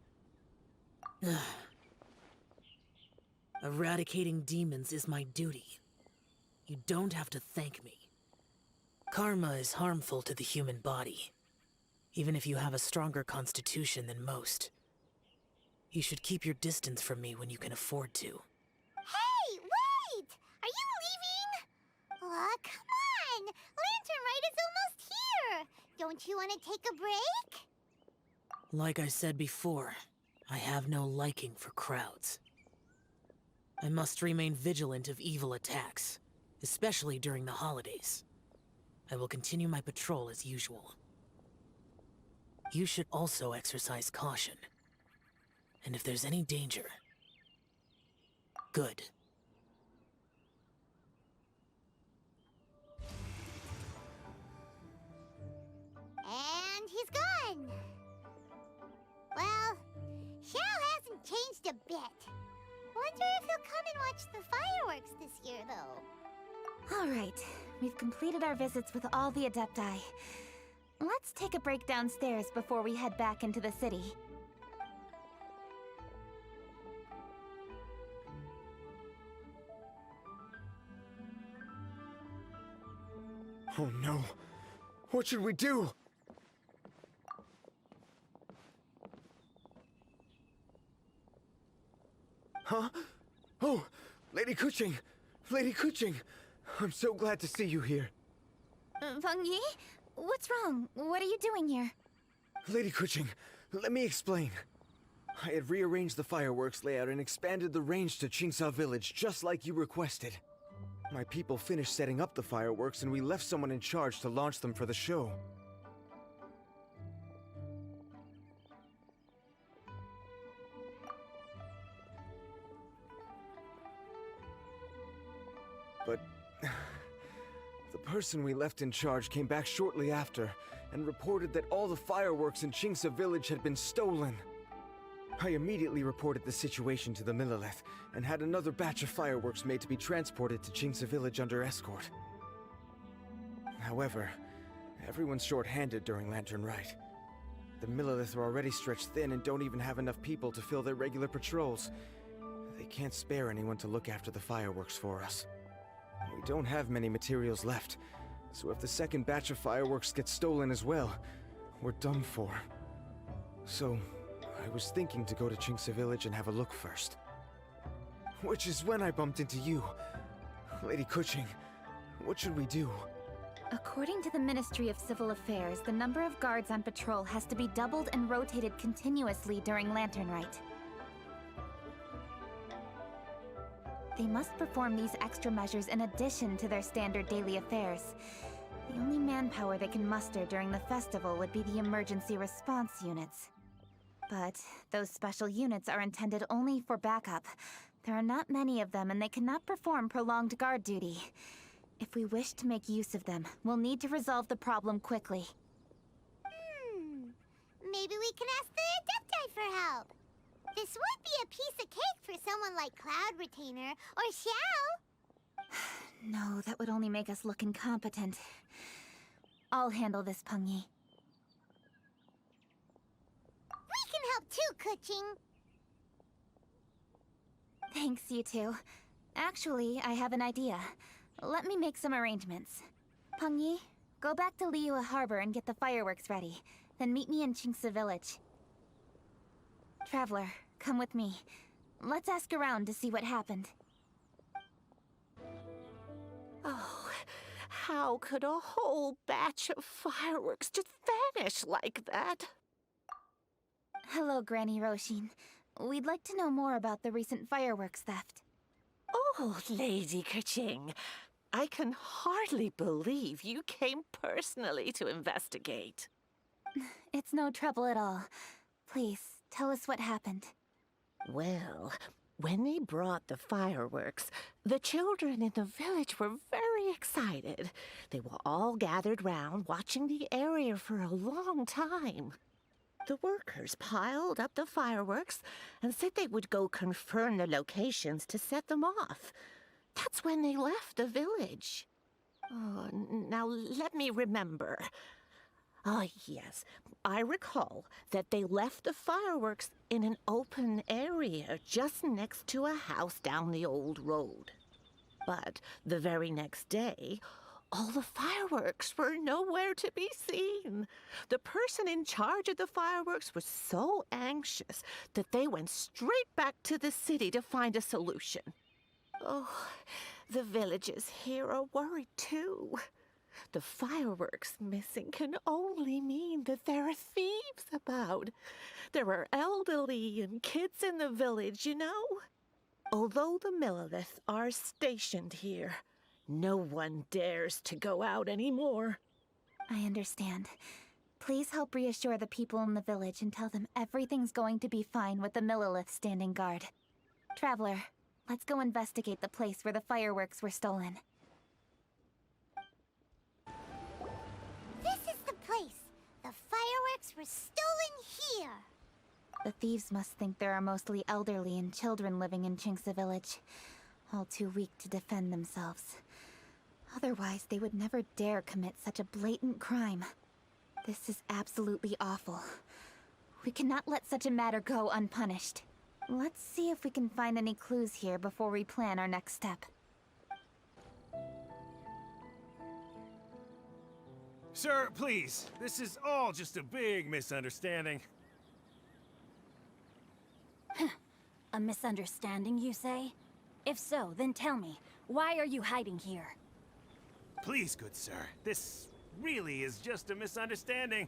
Eradicating demons is my duty. You don't have to thank me. Karma is harmful to the human body, even if you have a stronger constitution than most. You should keep your distance from me when you can afford to. Hey, wait! Are you leaving? Aw, come on! Lantern Rite is almost here! Don't you want to take a break? Like I said before, I have no liking for crowds. I must remain vigilant of evil attacks, especially during the holidays. I will continue my patrol as usual. You should also exercise caution. And if there's any danger... Good. And he's gone! Well, Xiao hasn't changed a bit. Wonder if he'll come and watch the fireworks this year, though. All right, we've completed our visits with all the Adepti. Let's take a break downstairs before we head back into the city. Oh no. What should we do? Huh? Oh, Lady Kuching! Lady Kuching! I'm so glad to see you here. Feng Yi? What's wrong? What are you doing here? Lady Kuching, let me explain. I had rearranged the fireworks layout and expanded the range to Qingsa Village just like you requested. My people finished setting up the fireworks and we left someone in charge to launch them for the show. But the person we left in charge came back shortly after and reported that all the fireworks in Qingsa Village had been stolen. I immediately reported the situation to the Millelith and had another batch of fireworks made to be transported to Qingsa Village under escort. However, everyone's short-handed during Lantern Rite. The Millelith are already stretched thin and don't even have enough people to fill their regular patrols. They can't spare anyone to look after the fireworks for us. We don't have many materials left, so if the second batch of fireworks gets stolen as well, we're done for. So, I was thinking to go to Qingsa Village and have a look first. Which is when I bumped into you. Lady Kuching, what should we do? According to the Ministry of Civil Affairs, the number of guards on patrol has to be doubled and rotated continuously during Lantern Rite. They must perform these extra measures in addition to their standard daily affairs. The only manpower they can muster during the festival would be the emergency response units. But those special units are intended only for backup. There are not many of them and they cannot perform prolonged guard duty. If we wish to make use of them, we'll need to resolve the problem quickly. Maybe we can ask the Adepti for help. This would be a piece of cake for someone like Cloud Retainer or Xiao. No, that would only make us look incompetent. I'll handle this, Peng Yi. We can help too, Kuching. Thanks, you two. Actually, I have an idea. Let me make some arrangements. Pengyi, go back to Liyue Harbor and get the fireworks ready. Then meet me in Qingce Village. Traveler, come with me. Let's ask around to see what happened. Oh, how could a whole batch of fireworks just vanish like that? Hello, Granny Roshin. We'd like to know more about the recent fireworks theft. Oh, Lady Keqing, I can hardly believe you came personally to investigate. It's no trouble at all. Please, tell us what happened. Well, when they brought the fireworks, the children in the village were very excited. They were all gathered round, watching the area for a long time. The workers piled up the fireworks and said they would go confirm the locations to set them off. That's when they left the village. Oh, now let me remember. Ah, yes. I recall that they left the fireworks in an open area just next to a house down the old road. But the very next day, all the fireworks were nowhere to be seen. The person in charge of the fireworks was so anxious that they went straight back to the city to find a solution. Oh, the villagers here are worried too. The fireworks missing can only mean that there are thieves about. There are elderly and kids in the village, you know. Although the Millelith are stationed here, no one dares to go out anymore. I understand. Please help reassure the people in the village and tell them everything's going to be fine with the Millelith standing guard. Traveler, let's go investigate the place where the fireworks were stolen. This is the place. The fireworks were stolen here. The thieves must think there are mostly elderly and children living in Qingce Village, all too weak to defend themselves. Otherwise, they would never dare commit such a blatant crime. This is absolutely awful. We cannot let such a matter go unpunished. Let's see if we can find any clues here before we plan our next step. Sir, please. This is all just a big misunderstanding. A misunderstanding, you say? If so, then tell me, why are you hiding here? Please, good sir. This really is just a misunderstanding.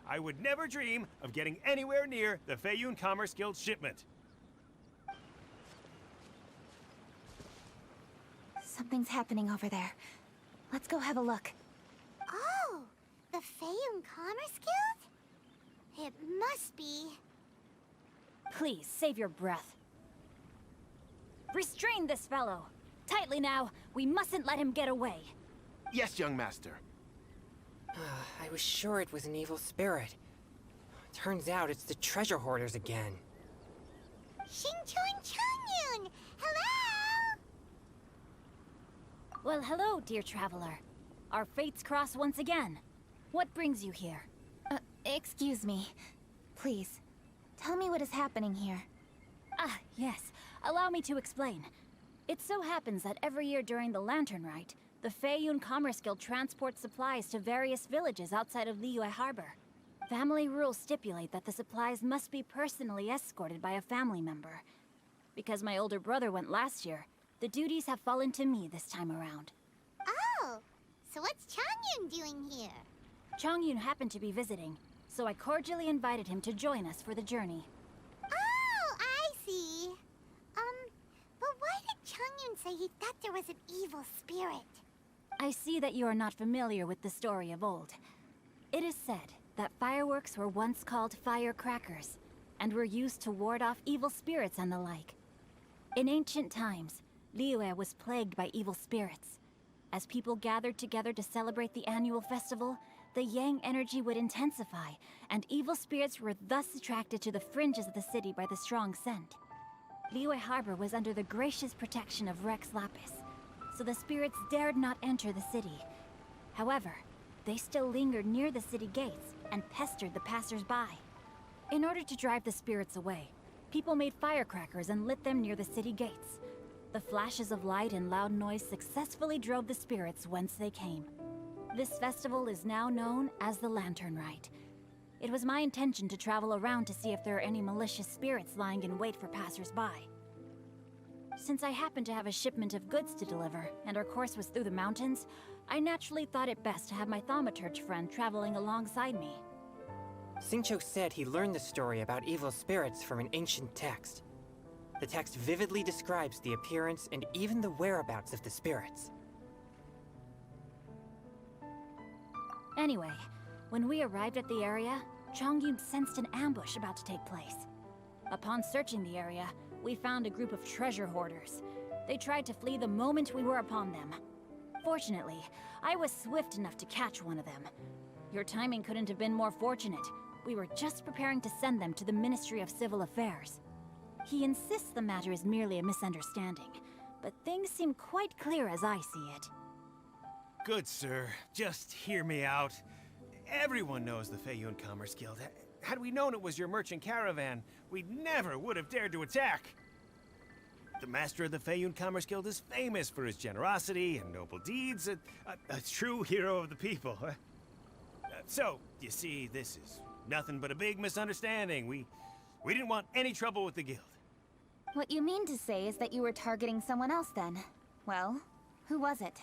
I would never dream of getting anywhere near the Feiyun Commerce Guild shipment. Something's happening over there. Let's go have a look. Oh, the Feiyun Commerce Guild? It must be. Please, save your breath. Restrain this fellow. Tightly now. We mustn't let him get away. Yes, young master. I was sure it was an evil spirit. Turns out it's the treasure hoarders again. Xingchun Changyun! Hello! Well, hello, dear traveler. Our fates cross once again. What brings you here? Excuse me. Please, tell me what is happening here. Ah, yes. Allow me to explain. It so happens that every year during the Lantern Rite, the Feiyun Commerce Guild transports supplies to various villages outside of Liyue Harbor. Family rules stipulate that the supplies must be personally escorted by a family member. Because my older brother went last year, the duties have fallen to me this time around. Oh, so what's Changyun doing here? Changyun happened to be visiting, so I cordially invited him to join us for the journey. Oh, I see. But why did Changyun say he thought there was an evil spirit? I see that you are not familiar with the story of old. It is said that fireworks were once called firecrackers, and were used to ward off evil spirits and the like. In ancient times, Liyue was plagued by evil spirits. As people gathered together to celebrate the annual festival, the yang energy would intensify, and evil spirits were thus attracted to the fringes of the city by the strong scent. Liyue Harbor was under the gracious protection of Rex Lapis, so the spirits dared not enter the city. However, they still lingered near the city gates and pestered the passers-by. In order to drive the spirits away, people made firecrackers and lit them near the city gates. The flashes of light and loud noise successfully drove the spirits whence they came. This festival is now known as the Lantern Rite. It was my intention to travel around to see if there are any malicious spirits lying in wait for passers-by. Since I happened to have a shipment of goods to deliver, and our course was through the mountains, I naturally thought it best to have my thaumaturge friend traveling alongside me. Xingqiu said he learned the story about evil spirits from an ancient text. The text vividly describes the appearance and even the whereabouts of the spirits. Anyway, when we arrived at the area, Chongyun sensed an ambush about to take place. Upon searching the area, we found a group of treasure hoarders. They tried to flee the moment we were upon them. Fortunately, I was swift enough to catch one of them. Your timing couldn't have been more fortunate. We were just preparing to send them to the Ministry of Civil Affairs. He insists the matter is merely a misunderstanding, but things seem quite clear as I see it. Good sir, just hear me out. Everyone knows the Feiyun Commerce Guild. Had we known it was your merchant caravan, we never would have dared to attack. The master of the Feiyun Commerce Guild is famous for his generosity and noble deeds, a true hero of the people. So, you see, this is nothing but a big misunderstanding. We didn't want any trouble with the guild. What you mean to say is that you were targeting someone else then? Well, who was it?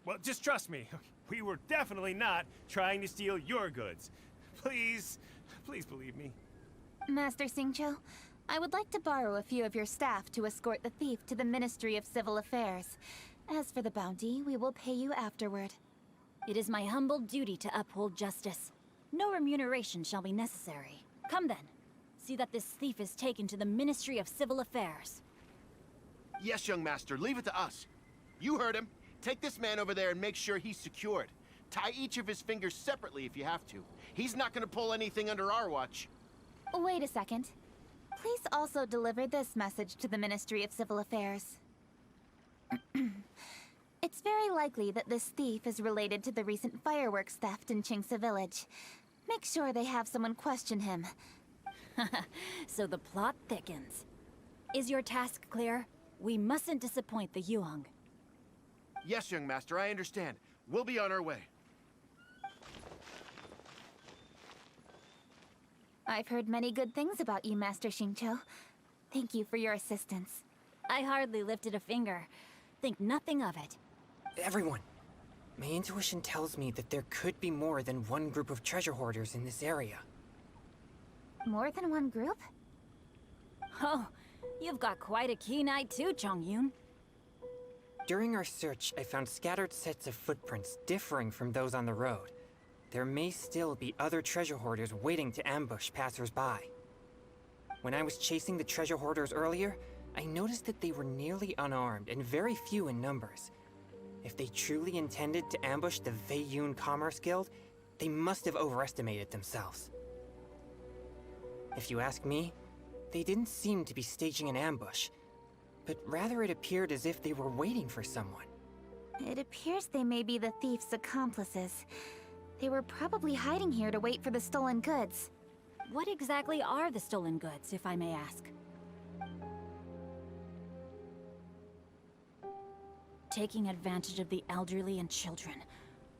Well, just trust me. We were definitely not trying to steal your goods. Please believe me. Master Xingqiu, I would like to borrow a few of your staff to escort the thief to the Ministry of Civil Affairs. As for the bounty, we will pay you afterward. It is my humble duty to uphold justice. No remuneration shall be necessary. Come then. See that this thief is taken to the Ministry of Civil Affairs. Yes, young master, leave it to us. You heard him. Take this man over there and make sure he's secured. Tie each of his fingers separately if you have to. He's not gonna pull anything under our watch. Wait a second. Please also deliver this message to the Ministry of Civil Affairs. It's very likely that this thief is related to the recent fireworks theft in Qingce Village. Make sure they have someone question him. So the plot thickens. Is your task clear? We mustn't disappoint the Yuang. Yes, young master, I understand. We'll be on our way. I've heard many good things about you, Master Xingqiu. Thank you for your assistance. I hardly lifted a finger. Think nothing of it. Everyone, my intuition tells me that there could be more than one group of treasure hoarders in this area. More than one group? Oh, you've got quite a keen eye too, Chongyun. During our search, I found scattered sets of footprints differing from those on the road. There may still be other treasure hoarders waiting to ambush passers-by. When I was chasing the treasure hoarders earlier, I noticed that they were nearly unarmed and very few in numbers. If they truly intended to ambush the Feiyun Commerce Guild, they must have overestimated themselves. If you ask me, they didn't seem to be staging an ambush, but rather it appeared as if they were waiting for someone. It appears they may be the thief's accomplices. They were probably hiding here to wait for the stolen goods. What exactly are the stolen goods, if I may ask? Taking advantage of the elderly and children.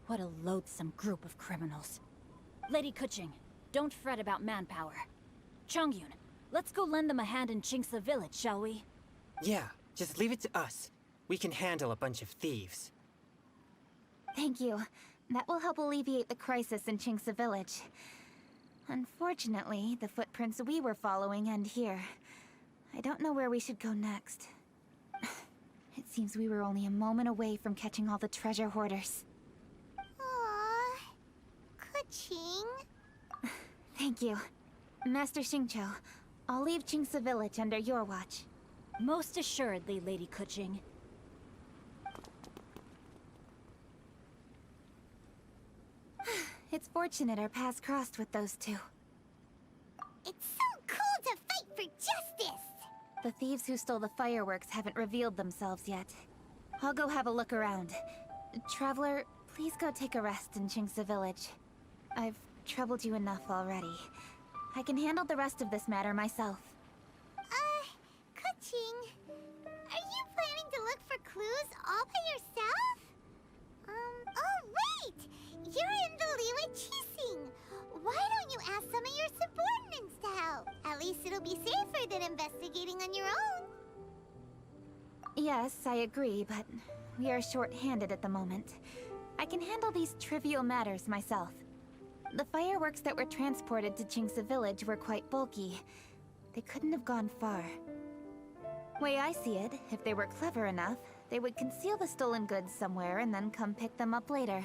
What a loathsome group of criminals. Lady Kuching, don't fret about manpower. Chongyun, let's go lend them a hand in Qingce Village, shall we? Yeah, just leave it to us. We can handle a bunch of thieves. Thank you. That will help alleviate the crisis in Qingce Village. Unfortunately, the footprints we were following end here. I don't know where we should go next. It seems we were only a moment away from catching all the treasure hoarders. Aww. Kuching. Thank you. Master Xingqiu, I'll leave Qingce Village under your watch. Most assuredly, Lady Kuching. It's fortunate our paths crossed with those two. It's so cool to fight for justice! The thieves who stole the fireworks haven't revealed themselves yet. I'll go have a look around. Traveler, please go take a rest in Qingce Village. I've troubled you enough already. I can handle the rest of this matter myself. Kuching, are you planning to look for clues all by yourself? Oh wait! You're in the Liyue Qixing. Why don't you ask some of your subordinates to help? At least it'll be safer than investigating on your own. Yes, I agree, but we are short-handed at the moment. I can handle these trivial matters myself. The fireworks that were transported to Qingce village were quite bulky. They couldn't have gone far. Way I see it, if they were clever enough, they would conceal the stolen goods somewhere and then come pick them up later.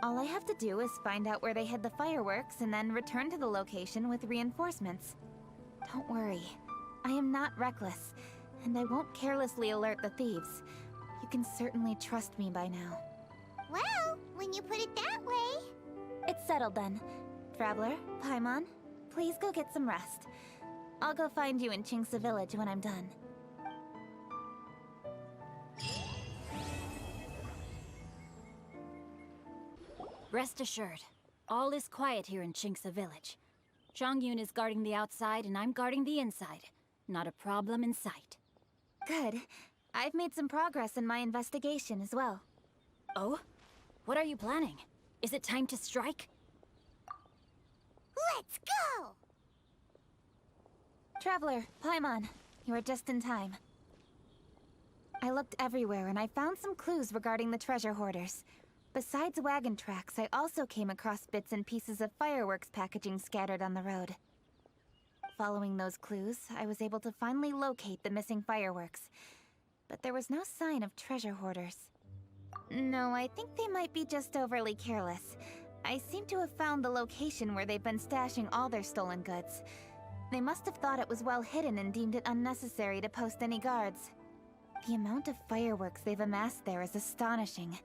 All I have to do is find out where they hid the fireworks and then return to the location with reinforcements. Don't worry, I am not reckless, and I won't carelessly alert the thieves. You can certainly trust me by now. Well, when you put it that way... It's settled then. Traveler, Paimon, please go get some rest. I'll go find you in Qingce village when I'm done. Rest assured, all is quiet here in Qingce village. Chongyun is guarding the outside and I'm guarding the inside. Not a problem in sight. Good. I've made some progress in my investigation as well. Oh? What are you planning? Is it time to strike? Let's go! Traveler, Paimon, you are just in time. I looked everywhere and I found some clues regarding the treasure hoarders. Besides wagon tracks, I also came across bits and pieces of fireworks packaging scattered on the road. Following those clues, I was able to finally locate the missing fireworks. But there was no sign of treasure hoarders. No, I think they might be just overly careless. I seem to have found the location where they've been stashing all their stolen goods. They must have thought it was well hidden and deemed it unnecessary to post any guards. The amount of fireworks they've amassed there is astonishing.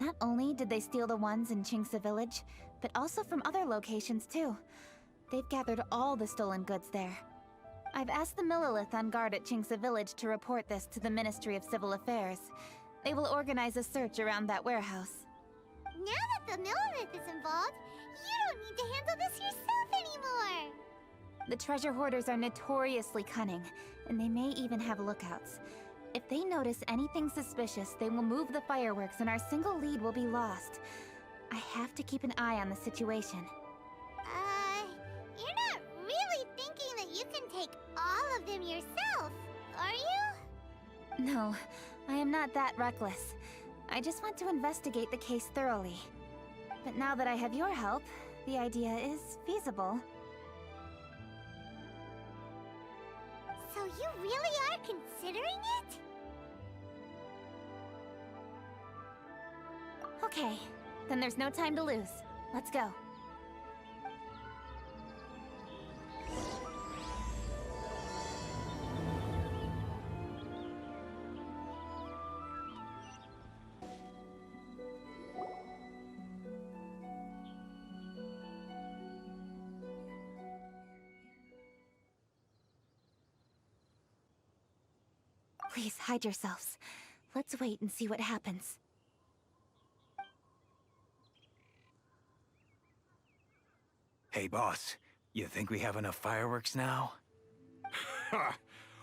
Not only did they steal the ones in Qingce village, but also from other locations too. They've gathered all the stolen goods there. I've asked the Millilith on guard at Qingce village to report this to the Ministry of Civil Affairs. They will organize a search around that warehouse. Now that the Millilith is involved, you don't need to handle this yourself anymore! The treasure hoarders are notoriously cunning, and they may even have lookouts. If they notice anything suspicious, they will move the fireworks and our single lead will be lost. I have to keep an eye on the situation. You're not really thinking that you can take all of them yourself, are you? No, I am not that reckless. I just want to investigate the case thoroughly. But now that I have your help, the idea is feasible. So you really are considering it? Okay, then there's no time to lose. Let's go. Please hide yourselves. Let's wait and see what happens. Hey, boss. You think we have enough fireworks now? Ha!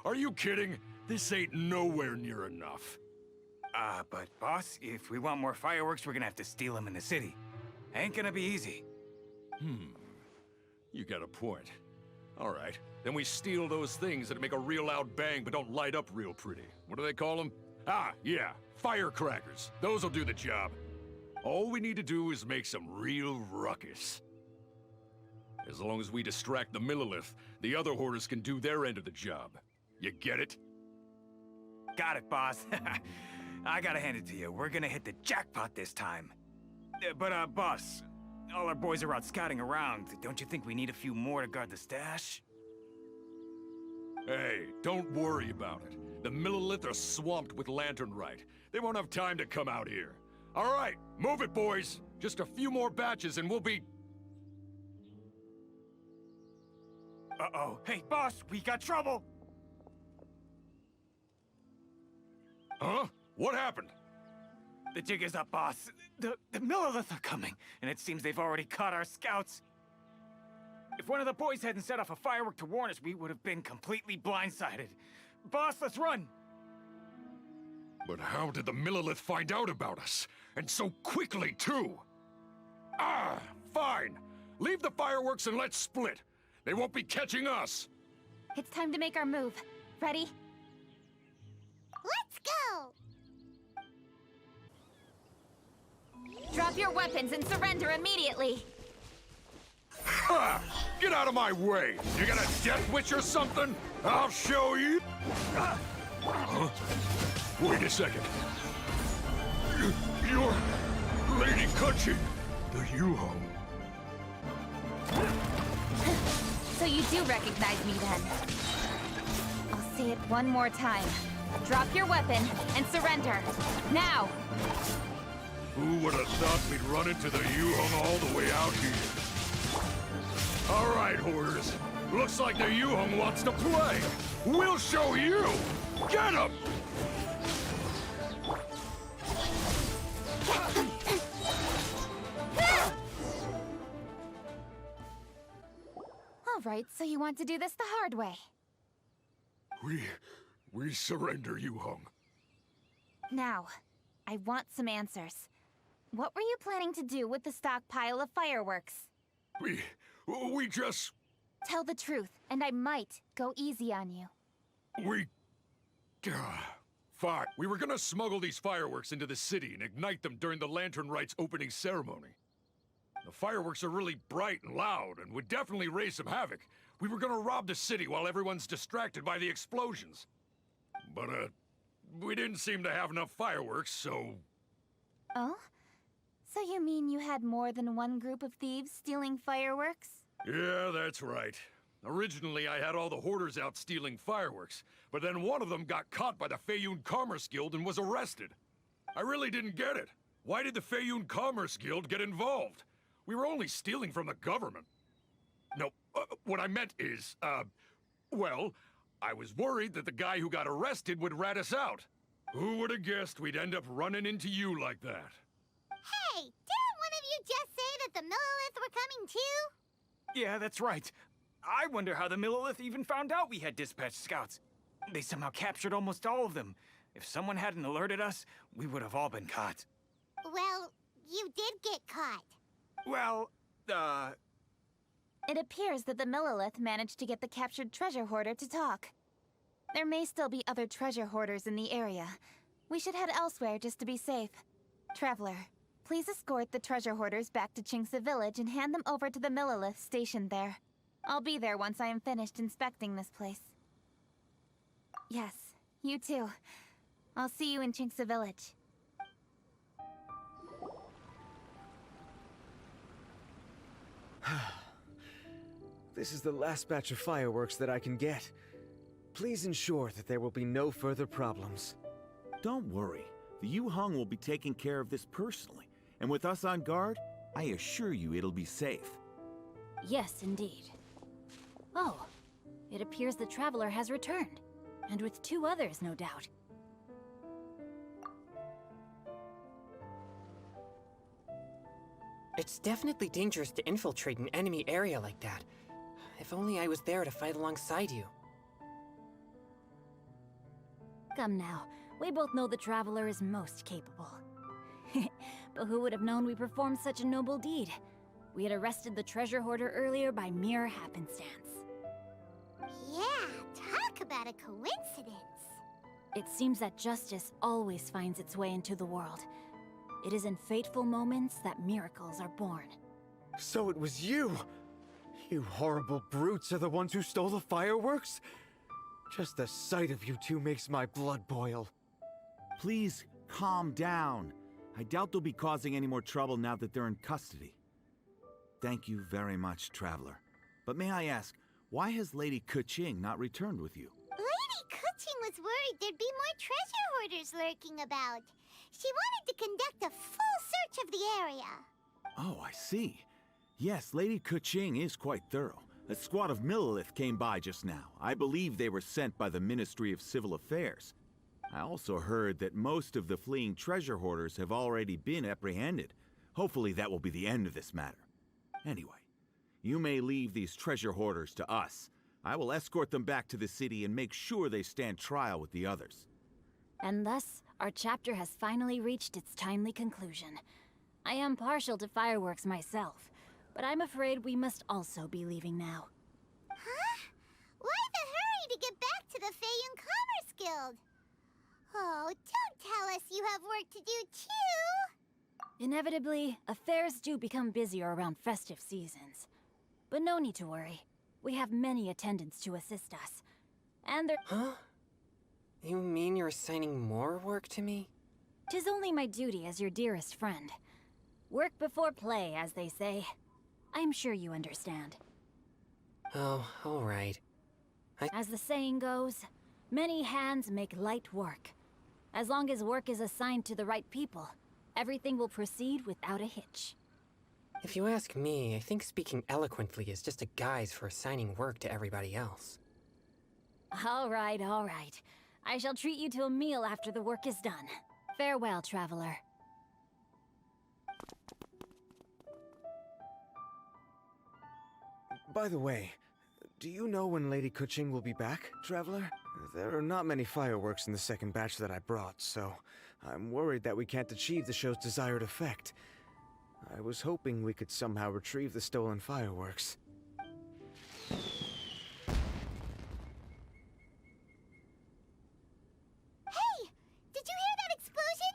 Are you kidding? This ain't nowhere near enough. But boss, if we want more fireworks, we're gonna have to steal them in the city. Ain't gonna be easy. You got a point. All right, then we steal those things that make a real loud bang but don't light up real pretty. What do they call them? Ah, yeah, firecrackers. Those'll do the job. All we need to do is make some real ruckus. As long as we distract the Millilith, the other hoarders can do their end of the job. You get it? Got it, boss. I gotta hand it to you. We're gonna hit the jackpot this time. But, boss, all our boys are out scouting around. Don't you think we need a few more to guard the stash? Hey, don't worry about it. The Millilith are swamped with lanternite. They won't have time to come out here. All right, move it, boys. Just a few more batches and we'll be... Uh-oh. Hey, boss, we got trouble! Huh? What happened? The jig is up, boss. The Millilith are coming, and it seems they've already caught our scouts. If one of the boys hadn't set off a firework to warn us, we would have been completely blindsided. Boss, let's run! But how did the Millilith find out about us? And so quickly, too? Ah, fine. Leave the fireworks and let's split. They won't be catching us. It's time to make our move. Ready? Let's go! Drop your weapons and surrender immediately! Ah, get out of my way! You got a death wish or something? I'll show you! Huh? Wait a second. You're Lady Kutching, the Yuhong. So you do recognize me then? I'll say it one more time. Drop your weapon and surrender. Now! Who would have thought we'd run into the Yuhong all the way out here? All right, Hoarders. Looks like the Yuhong wants to play. We'll show you! Get him! All right, so you want to do this the hard way. We surrender, Yuhong. Now, I want some answers. What were you planning to do with the stockpile of fireworks? We just... Tell the truth, and I might go easy on you. Fine. We were gonna smuggle these fireworks into the city and ignite them during the Lantern Rite's opening ceremony. The fireworks are really bright and loud, and would definitely raise some havoc. We were gonna rob the city while everyone's distracted by the explosions. But, we didn't seem to have enough fireworks, so... Oh? So you mean you had more than one group of thieves stealing fireworks? Yeah, that's right. Originally, I had all the hoarders out stealing fireworks, but then one of them got caught by the Feiyun Commerce Guild and was arrested. I really didn't get it. Why did the Feiyun Commerce Guild get involved? We were only stealing from the government. No, what I meant is, well, I was worried that the guy who got arrested would rat us out. Who would have guessed we'd end up running into you like that? Hey, didn't one of you just say that the Millilith were coming too? Yeah, that's right. I wonder how the Millilith even found out we had dispatched scouts. They somehow captured almost all of them. If someone hadn't alerted us, we would have all been caught. Well, you did get caught. Well, It appears that the Millilith managed to get the captured treasure hoarder to talk. There may still be other treasure hoarders in the area. We should head elsewhere just to be safe. Traveler, please escort the treasure hoarders back to Chingsa Village and hand them over to the Millilith stationed there. I'll be there once I am finished inspecting this place. Yes, you too. I'll see you in Chingsa Village. This is the last batch of fireworks that I can get. Please ensure that there will be no further problems. Don't worry. The Yuhong will be taking care of this personally. And with us on guard, I assure you it'll be safe. Yes, indeed. Oh, it appears the Traveler has returned. And with 2 others, no doubt. It's definitely dangerous to infiltrate an enemy area like that. If only I was there to fight alongside you. Come now, we both know the Traveler is most capable. But who would have known we performed such a noble deed? We had arrested the treasure hoarder earlier by mere happenstance. Yeah, talk about a coincidence. It seems that justice always finds its way into the world. It is in fateful moments that miracles are born. So it was you! You horrible brutes are the ones who stole the fireworks? Just the sight of you two makes my blood boil. Please, calm down. I doubt they'll be causing any more trouble now that they're in custody. Thank you very much, Traveler. But may I ask, why has Lady Kutching not returned with you? Lady Kutching was worried there'd be more treasure hoarders lurking about. She wanted to conduct a full search of the area. Oh, I see. Yes, Lady Kutching is quite thorough. A squad of Millilith came by just now. I believe they were sent by the Ministry of Civil Affairs. I also heard that most of the fleeing treasure hoarders have already been apprehended. Hopefully that will be the end of this matter. Anyway, you may leave these treasure hoarders to us. I will escort them back to the city and make sure they stand trial with the others. And thus, our chapter has finally reached its timely conclusion. I am partial to fireworks myself, but I'm afraid we must also be leaving now. Huh? Why the hurry to get back to the Feiyun Commerce Guild? Oh, don't tell us you have work to do too! Inevitably, affairs do become busier around festive seasons. But no need to worry. We have many attendants to assist us. And there— Huh? You mean you're assigning more work to me? 'Tis only my duty as your dearest friend. Work before play, as they say. I'm sure you understand. Oh, all right. As the saying goes, many hands make light work. As long as work is assigned to the right people, everything will proceed without a hitch. If you ask me, I think speaking eloquently is just a guise for assigning work to everybody else. All right, all right. I shall treat you to a meal after the work is done. Farewell, traveler. By the way, do you know when Lady Kuching will be back, Traveler? There are not many fireworks in the second batch that I brought, so I'm worried that we can't achieve the show's desired effect. I was hoping we could somehow retrieve the stolen fireworks. Hey! Did you hear that explosion?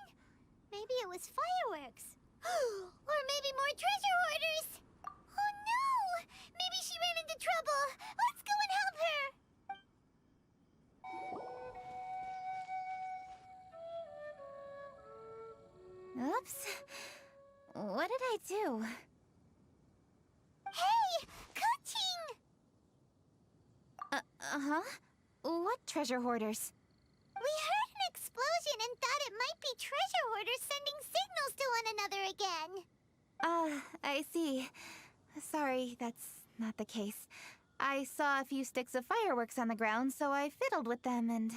Maybe it was fireworks. Or maybe more treasure hoarders! Oh no! Maybe she ran into trouble! Let's go and help her! Oops. What did I do? Hey! Kuching! Uh-huh? What treasure hoarders? We heard an explosion and thought it might be treasure hoarders sending signals to one another again. I see. Sorry, that's not the case. I saw a few sticks of fireworks on the ground, so I fiddled with them and...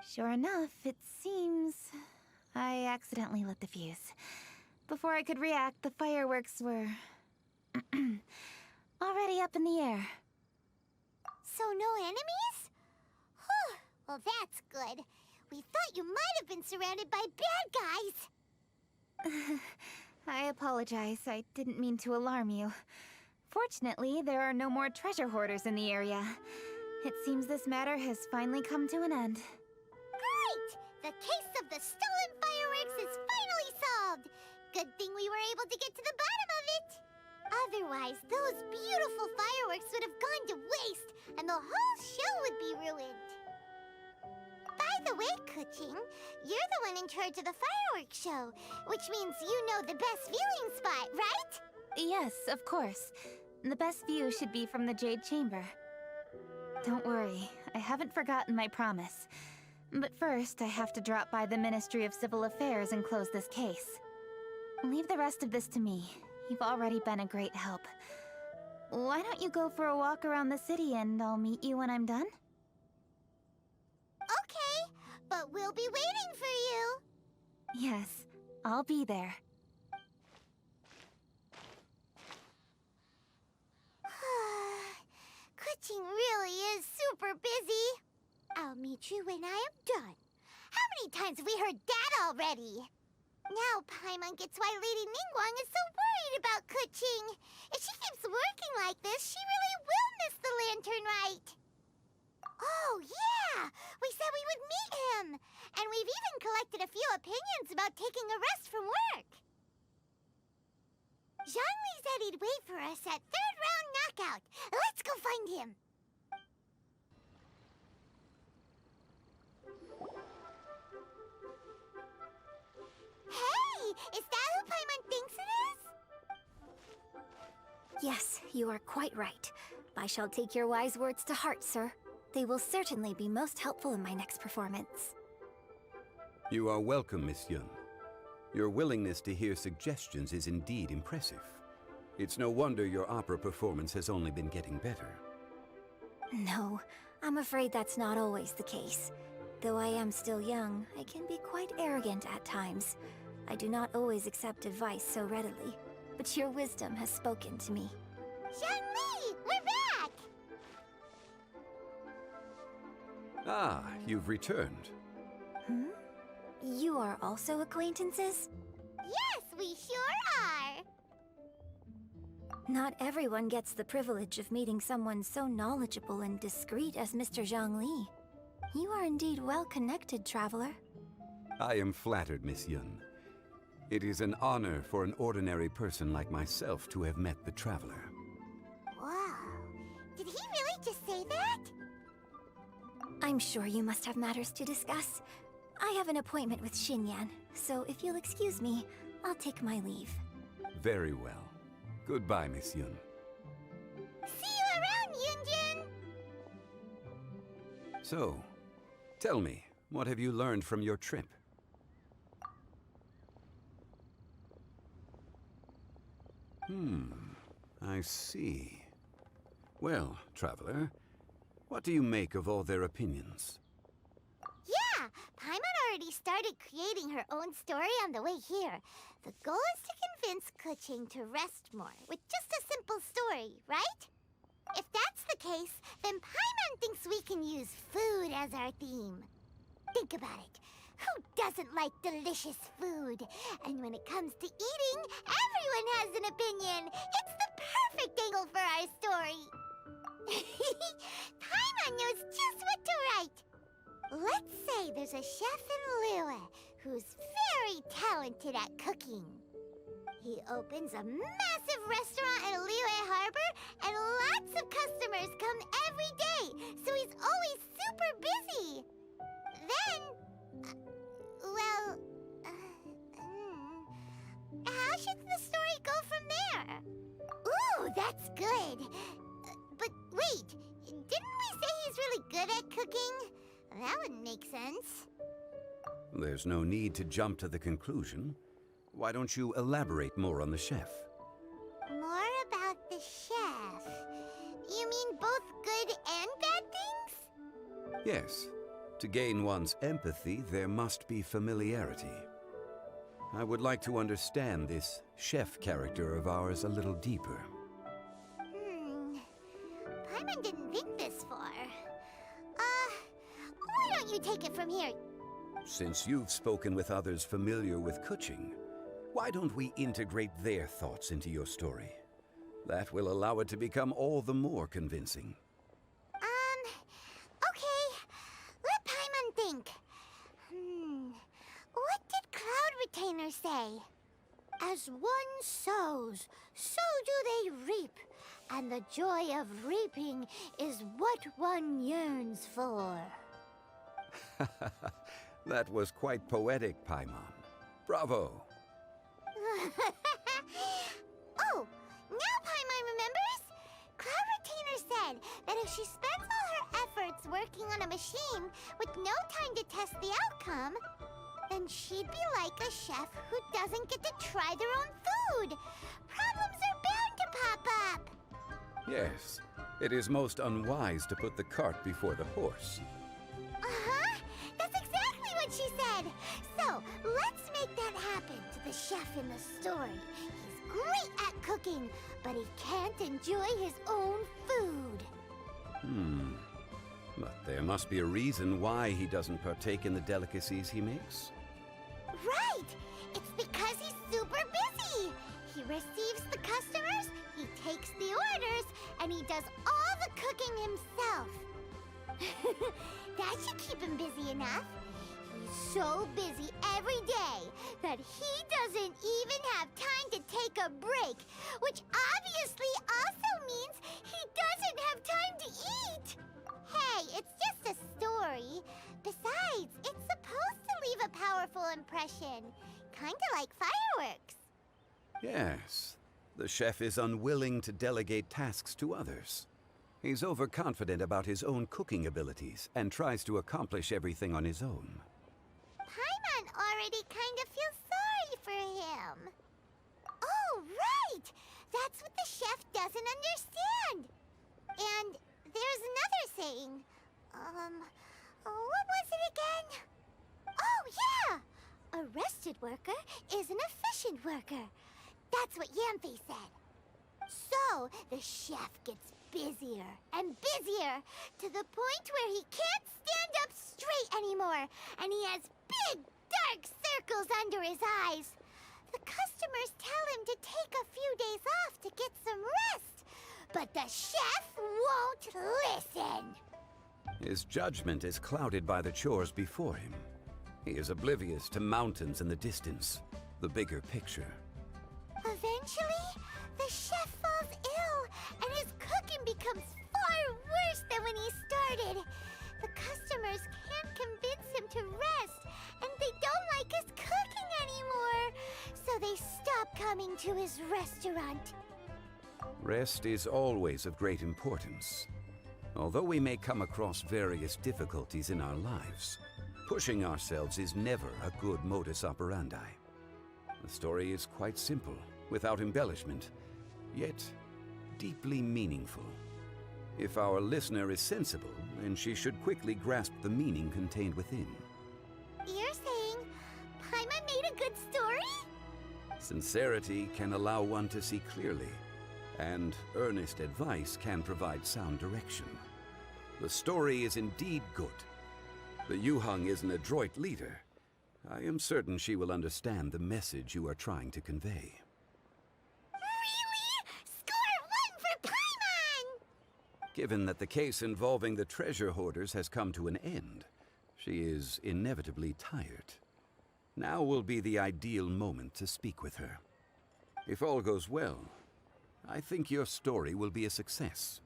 Sure enough, it seems... I accidentally lit the fuse. Before I could react, the fireworks were... already up in the air. So no enemies? Whew. Well, that's good. We thought you might have been surrounded by bad guys. I apologize. I didn't mean to alarm you. Fortunately, there are no more treasure hoarders in the area. It seems this matter has finally come to an end. Great! The case of the stolen fireworks is finally solved. Good thing we were able to get to the bottom of it. Otherwise, those beautiful fireworks would have gone to waste, and the whole show would be ruined. By the way, Kuching, you're the one in charge of the fireworks show, which means you know the best viewing spot, right? Yes, of course. The best view should be from the Jade Chamber. Don't worry, I haven't forgotten my promise. But first, I have to drop by the Ministry of Civil Affairs and close this case. Leave the rest of this to me. You've already been a great help. Why don't you go for a walk around the city and I'll meet you when I'm done? Okay, but we'll be waiting for you. Yes, I'll be there. Kuching really is super busy. I'll meet you when I am done. How many times have we heard that already? Now Paimon gets why Lady Ningguang is so worried about Kuching. If she keeps working like this, she really will miss the lantern rite. Oh, yeah! We said we would meet him! And we've even collected a few opinions about taking a rest from work. Zhongli said he'd wait for us at third round knockout. Let's go find him. Hey! Is that who Paimon thinks it is? Yes, you are quite right. I shall take your wise words to heart, sir. They will certainly be most helpful in my next performance. You are welcome, Miss Yun. Your willingness to hear suggestions is indeed impressive. It's no wonder your opera performance has only been getting better. No, I'm afraid that's not always the case. Though I am still young, I can be quite arrogant at times. I do not always accept advice so readily, but your wisdom has spoken to me. Zhongli, we're back! Ah, you've returned. You are also acquaintances? Yes, we sure are! Not everyone gets the privilege of meeting someone so knowledgeable and discreet as Mr. Zhongli. You are indeed well-connected, traveler. I am flattered, Miss Yun. It is an honor for an ordinary person like myself to have met the traveler. Wow. Did he really just say that? I'm sure you must have matters to discuss. I have an appointment with Xinyan, so if you'll excuse me, I'll take my leave. Very well. Goodbye, Miss Yun. See you around, Yunjin! So, tell me, what have you learned from your trip? I see. Well, traveler, what do you make of all their opinions? Yeah, Paimon already started creating her own story on the way here. The goal is to convince Keqing to rest more with just a simple story, right? If that's the case, then Paimon thinks we can use food as our theme. Think about it. Who doesn't like delicious food? And when it comes to eating, everyone has an opinion. It's the perfect angle for our story. Paimon knows just what to write. Let's say there's a chef in Liyue who's very talented at cooking. He opens a massive restaurant in Liyue Harbor, and lots of customers come every day, so he's always super busy. Then, how should the story go from there? Ooh, that's good. But wait, didn't we say he's really good at cooking? That wouldn't make sense. There's no need to jump to the conclusion. Why don't you elaborate more on the chef? More about the chef? You mean both good and bad things? Yes. To gain one's empathy, there must be familiarity. I would like to understand this chef character of ours a little deeper. Paimon didn't think this far. Why don't you take it from here? Since you've spoken with others familiar with Keqing, why don't we integrate their thoughts into your story? That will allow it to become all the more convincing. Okay. Let Paimon think. What did Cloud Retainer say? As one sows, so do they reap. And the joy of reaping is what one yearns for. That was quite poetic, Paimon. Bravo! Oh, now Paimon remembers? Cloud Retainer said that if she spends all her efforts working on a machine with no time to test the outcome, then she'd be like a chef who doesn't get to try their own food. Problems are bound to pop up. Yes, it is most unwise to put the cart before the horse. That's exactly what she said. So, let's make that happen to the chef in the story. He's great at cooking, but he can't enjoy his own food. But there must be a reason why he doesn't partake in the delicacies he makes. Right! It's because he's super busy. He receives the customers, he takes the orders, and he does all the cooking himself. That should keep him busy enough. He's so busy every day that he doesn't even have time to take a break, which obviously also means he doesn't have time to eat. Hey, it's just a story. Besides, it's supposed to leave a powerful impression, kinda like fireworks. Yes, the chef is unwilling to delegate tasks to others. He's overconfident about his own cooking abilities and tries to accomplish everything on his own. Paimon already kind of feels sorry for him. Oh, right! That's what the chef doesn't understand. And there's another saying. What was it again? Oh, yeah! A rested worker is an efficient worker. That's what Yamfe said. So, the chef gets busier and busier to the point where he can't stand up straight anymore, and he has big, dark circles under his eyes. The customers tell him to take a few days off to get some rest, but the chef won't listen. His judgment is clouded by the chores before him. He is oblivious to mountains in the distance, the bigger picture. Eventually, the chef falls ill, and his cooking becomes far worse than when he started. The customers can't convince him to rest, and they don't like his cooking anymore, so they stop coming to his restaurant. Rest is always of great importance. Although we may come across various difficulties in our lives, pushing ourselves is never a good modus operandi. The story is quite simple, without embellishment, yet deeply meaningful. If our listener is sensible, then she should quickly grasp the meaning contained within. You're saying Paimon made a good story? Sincerity can allow one to see clearly, and earnest advice can provide sound direction. The story is indeed good. The Yuheng is an adroit leader. I am certain she will understand the message you are trying to convey. Really? Score 1 for Paimon! Given that the case involving the treasure hoarders has come to an end, she is inevitably tired. Now will be the ideal moment to speak with her. If all goes well, I think your story will be a success.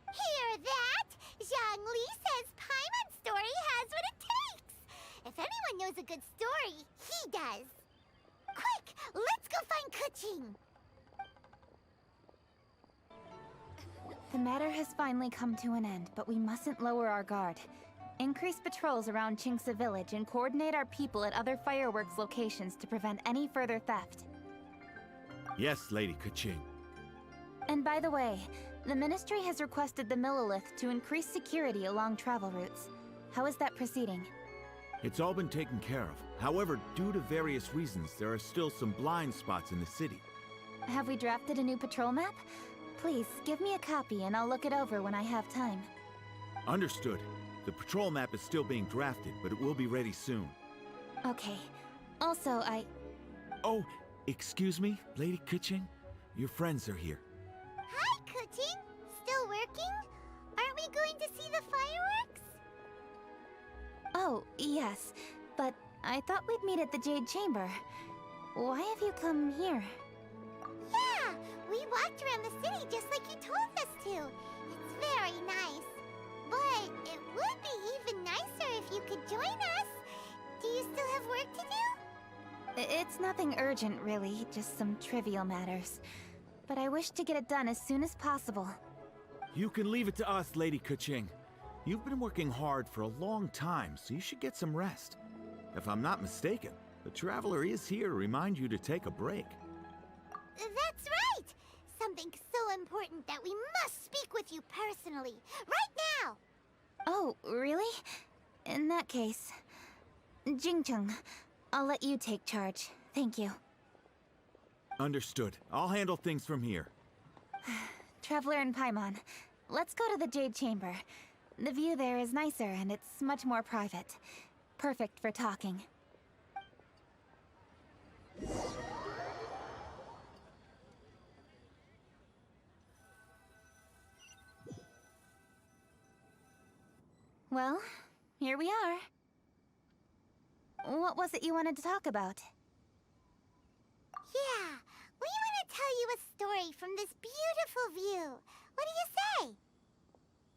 Hear that? Zhang Li says Paimon's story has what it takes. If anyone knows a good story, he does. Quick, let's go find Kuching. The matter has finally come to an end, but we mustn't lower our guard. Increase patrols around Qingce village and coordinate our people at other fireworks locations to prevent any further theft. Yes, Lady Kuching. And by the way, the Ministry has requested the Millilith to increase security along travel routes. How is that proceeding? It's all been taken care of. However, due to various reasons, there are still some blind spots in the city. Have we drafted a new patrol map? Please, give me a copy and I'll look it over when I have time. Understood. The patrol map is still being drafted, but it will be ready soon. Okay. Also, Oh, excuse me, Lady Kuching? Your friends are here. Hi, Kuching. Still working? Aren't we going to see the fireworks? Oh, yes. But I thought we'd meet at the Jade Chamber. Why have you come here? Yeah, we walked around the city just like you told us to. It's very nice. But it would be even nicer if you could join us. Do you still have work to do? It's nothing urgent, really. Just some trivial matters. But I wish to get it done as soon as possible. You can leave it to us, Lady Kuching. You've been working hard for a long time, so you should get some rest. If I'm not mistaken, the Traveler is here to remind you to take a break. That's right! Something so important that we must speak with you personally, right now! Oh, really? In that case... Jingcheng, I'll let you take charge. Thank you. Understood. I'll handle things from here. Traveler and Paimon, let's go to the Jade Chamber. The view there is nicer and it's much more private. Perfect for talking. Well, here we are. What was it you wanted to talk about? Yeah, we want to tell you a story from this beautiful view. What do you say?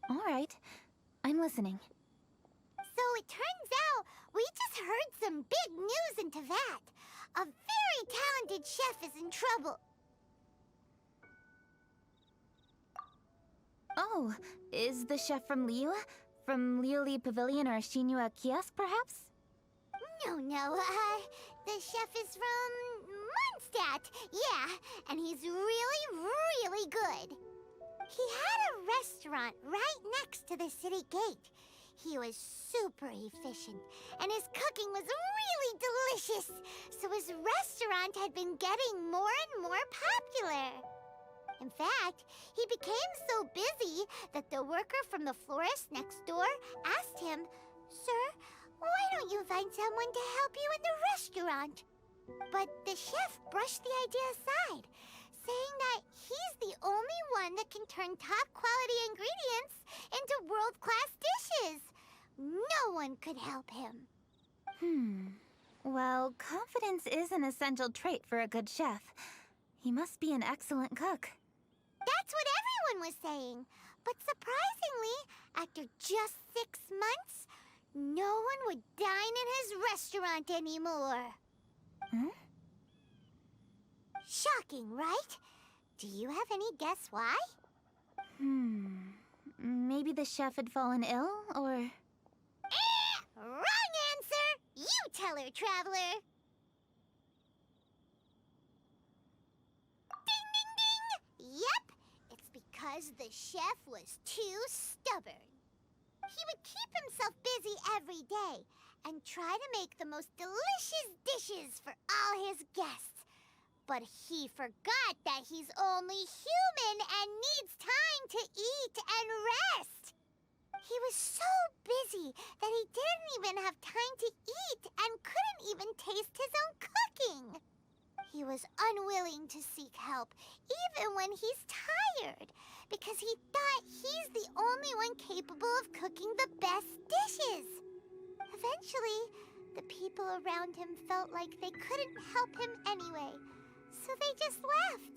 All right, I'm listening. So it turns out we just heard some big news in Teyvat. A very talented chef is in trouble. Oh, is the chef from Liyue? From Liuli Pavilion or Xinhua Kiosk, perhaps? No, the chef is from Mondstadt. Yeah, and he's really, really good. He had a restaurant right next to the city gate. He was super efficient, and his cooking was really delicious, so his restaurant had been getting more and more popular. In fact, he became so busy that the worker from the florist next door asked him, "Sir, why don't you find someone to help you in the restaurant?" But the chef brushed the idea aside, saying that he's the only one that can turn top-quality ingredients into world-class dishes. No one could help him. Well, confidence is an essential trait for a good chef. He must be an excellent cook. That's what everyone was saying. But surprisingly, after just 6 months, no one would dine in his restaurant anymore. Shocking, right? Do you have any guess why? Maybe the chef had fallen ill, or... Wrong answer! You tell her, Traveler! Ding, ding, ding! Yep, it's because the chef was too stubborn. He would keep himself busy every day and try to make the most delicious dishes for all his guests. But he forgot that he's only human and needs time to eat and rest. He was so busy that he didn't even have time to eat and couldn't even taste his own cooking. He was unwilling to seek help, even when he's tired, because he thought he's the only one capable of cooking the best dishes. Eventually, the people around him felt like they couldn't help him anyway, so they just left.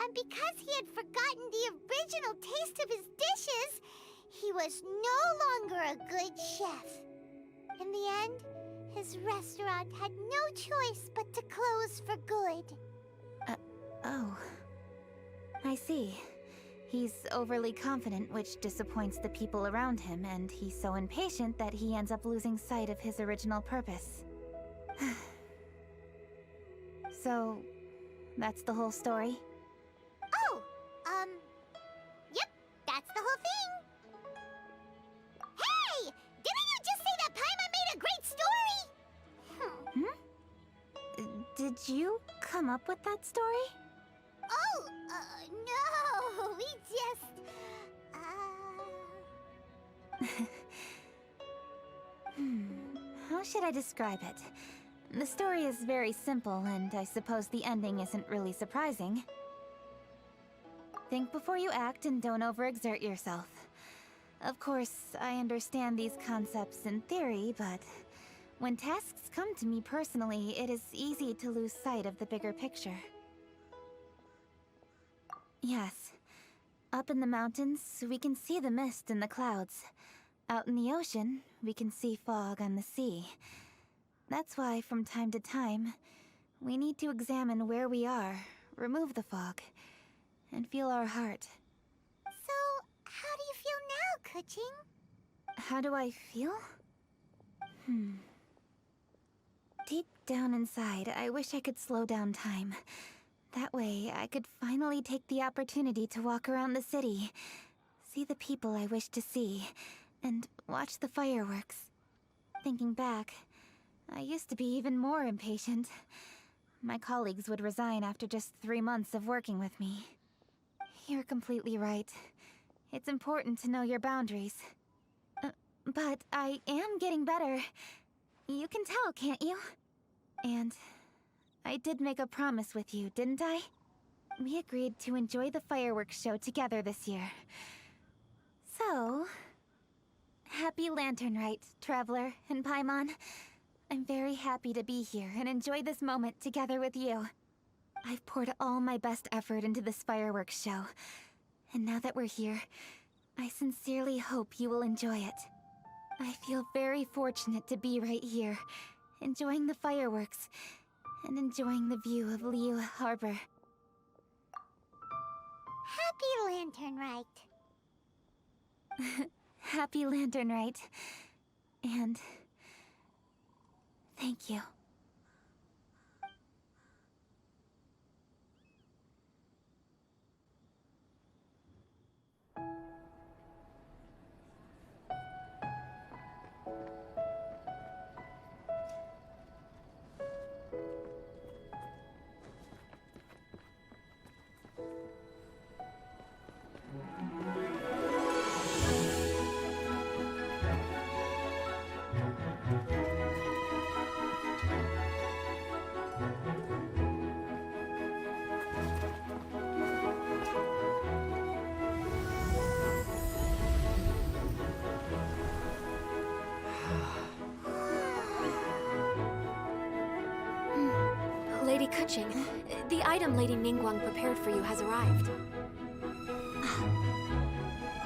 And because he had forgotten the original taste of his dishes, he was no longer a good chef. In the end, his restaurant had no choice but to close for good. Oh. I see. He's overly confident, which disappoints the people around him, and he's so impatient that he ends up losing sight of his original purpose. So, that's the whole story? Oh, yep, that's the whole thing. Hey! Didn't you just say that Paimon made a great story? Did you come up with that story? Oh, no, we just, How should I describe it? The story is very simple, and I suppose the ending isn't really surprising. Think before you act and don't overexert yourself. Of course, I understand these concepts in theory, but when tasks come to me personally, it is easy to lose sight of the bigger picture. Yes. Up in the mountains, we can see the mist in the clouds. Out in the ocean, we can see fog on the sea. That's why, from time to time, we need to examine where we are, remove the fog, and feel our heart. So, how do you feel now, Kuching? How do I feel? Deep down inside, I wish I could slow down time. That way, I could finally take the opportunity to walk around the city, see the people I wish to see, and watch the fireworks. Thinking back, I used to be even more impatient. My colleagues would resign after just 3 months of working with me. You're completely right. It's important to know your boundaries. But I am getting better. You can tell, can't you? And I did make a promise with you, didn't I? We agreed to enjoy the fireworks show together this year. So, happy Lantern Rite, Traveler and Paimon. I'm very happy to be here and enjoy this moment together with you. I've poured all my best effort into this fireworks show. And now that we're here, I sincerely hope you will enjoy it. I feel very fortunate to be right here, enjoying the fireworks, and enjoying the view of Liyue Harbor. Happy Lantern Rite. Happy Lantern Rite. And thank you. Lady Kuching, the item Lady Ningguang prepared for you has arrived.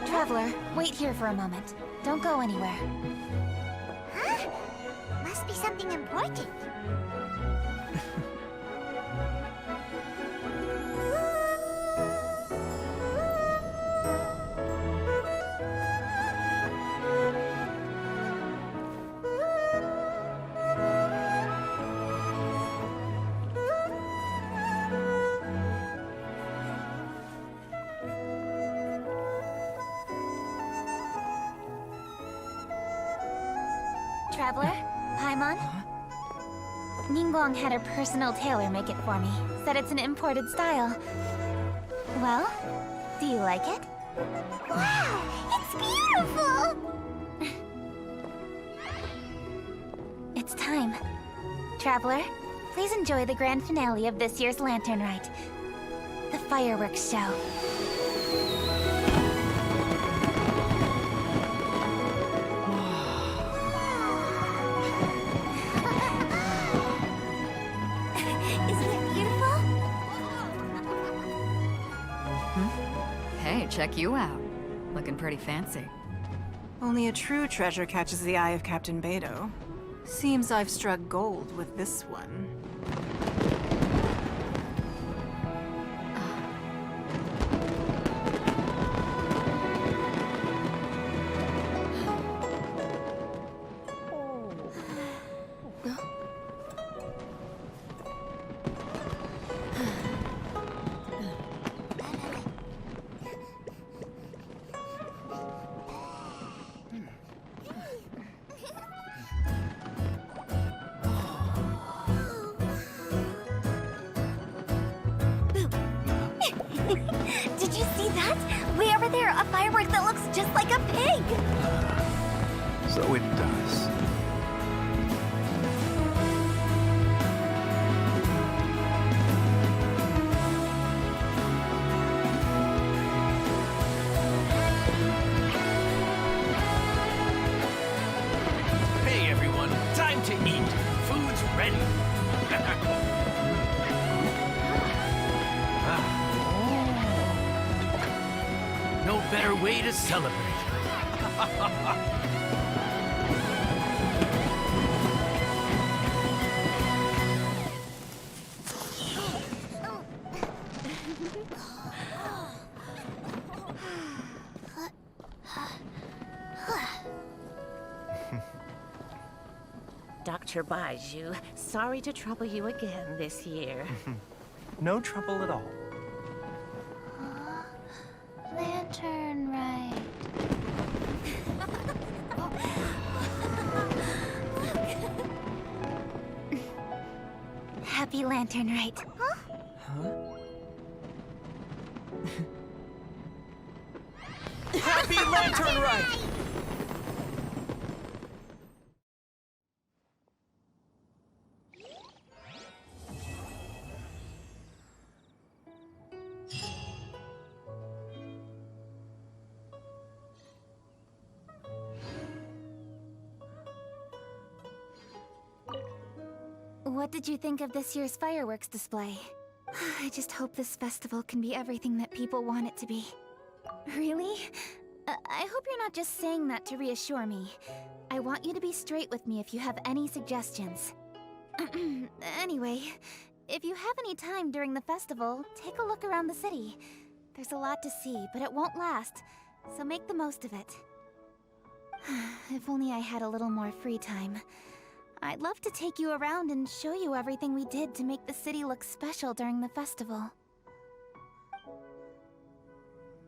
Traveler, wait here for a moment. Don't go anywhere. Huh? Must be something important. Traveler, Paimon? Ningguang had her personal tailor make it for me. Said it's an imported style. Well, do you like it? Wow, it's beautiful! It's time. Traveler, please enjoy the grand finale of this year's Lantern Rite. The fireworks show. Hey, check you out. Looking pretty fancy. Only a true treasure catches the eye of Captain Beidou. Seems I've struck gold with this one. Did you see that? Way over there, a firework that looks just like a pig! So it does. Hey everyone, time to eat. Food's ready. No better way to celebrate. Dr. Baiju, sorry to trouble you again this year. No trouble at all. Lantern Rite. Happy Lantern Rite. Happy Lantern Rite! What did you think of this year's fireworks display? I just hope this festival can be everything that people want it to be. Really? I hope you're not just saying that to reassure me. I want you to be straight with me if you have any suggestions. Anyway, if you have any time during the festival, take a look around the city. There's a lot to see, but it won't last, so make the most of it. If only I had a little more free time. I'd love to take you around and show you everything we did to make the city look special during the festival.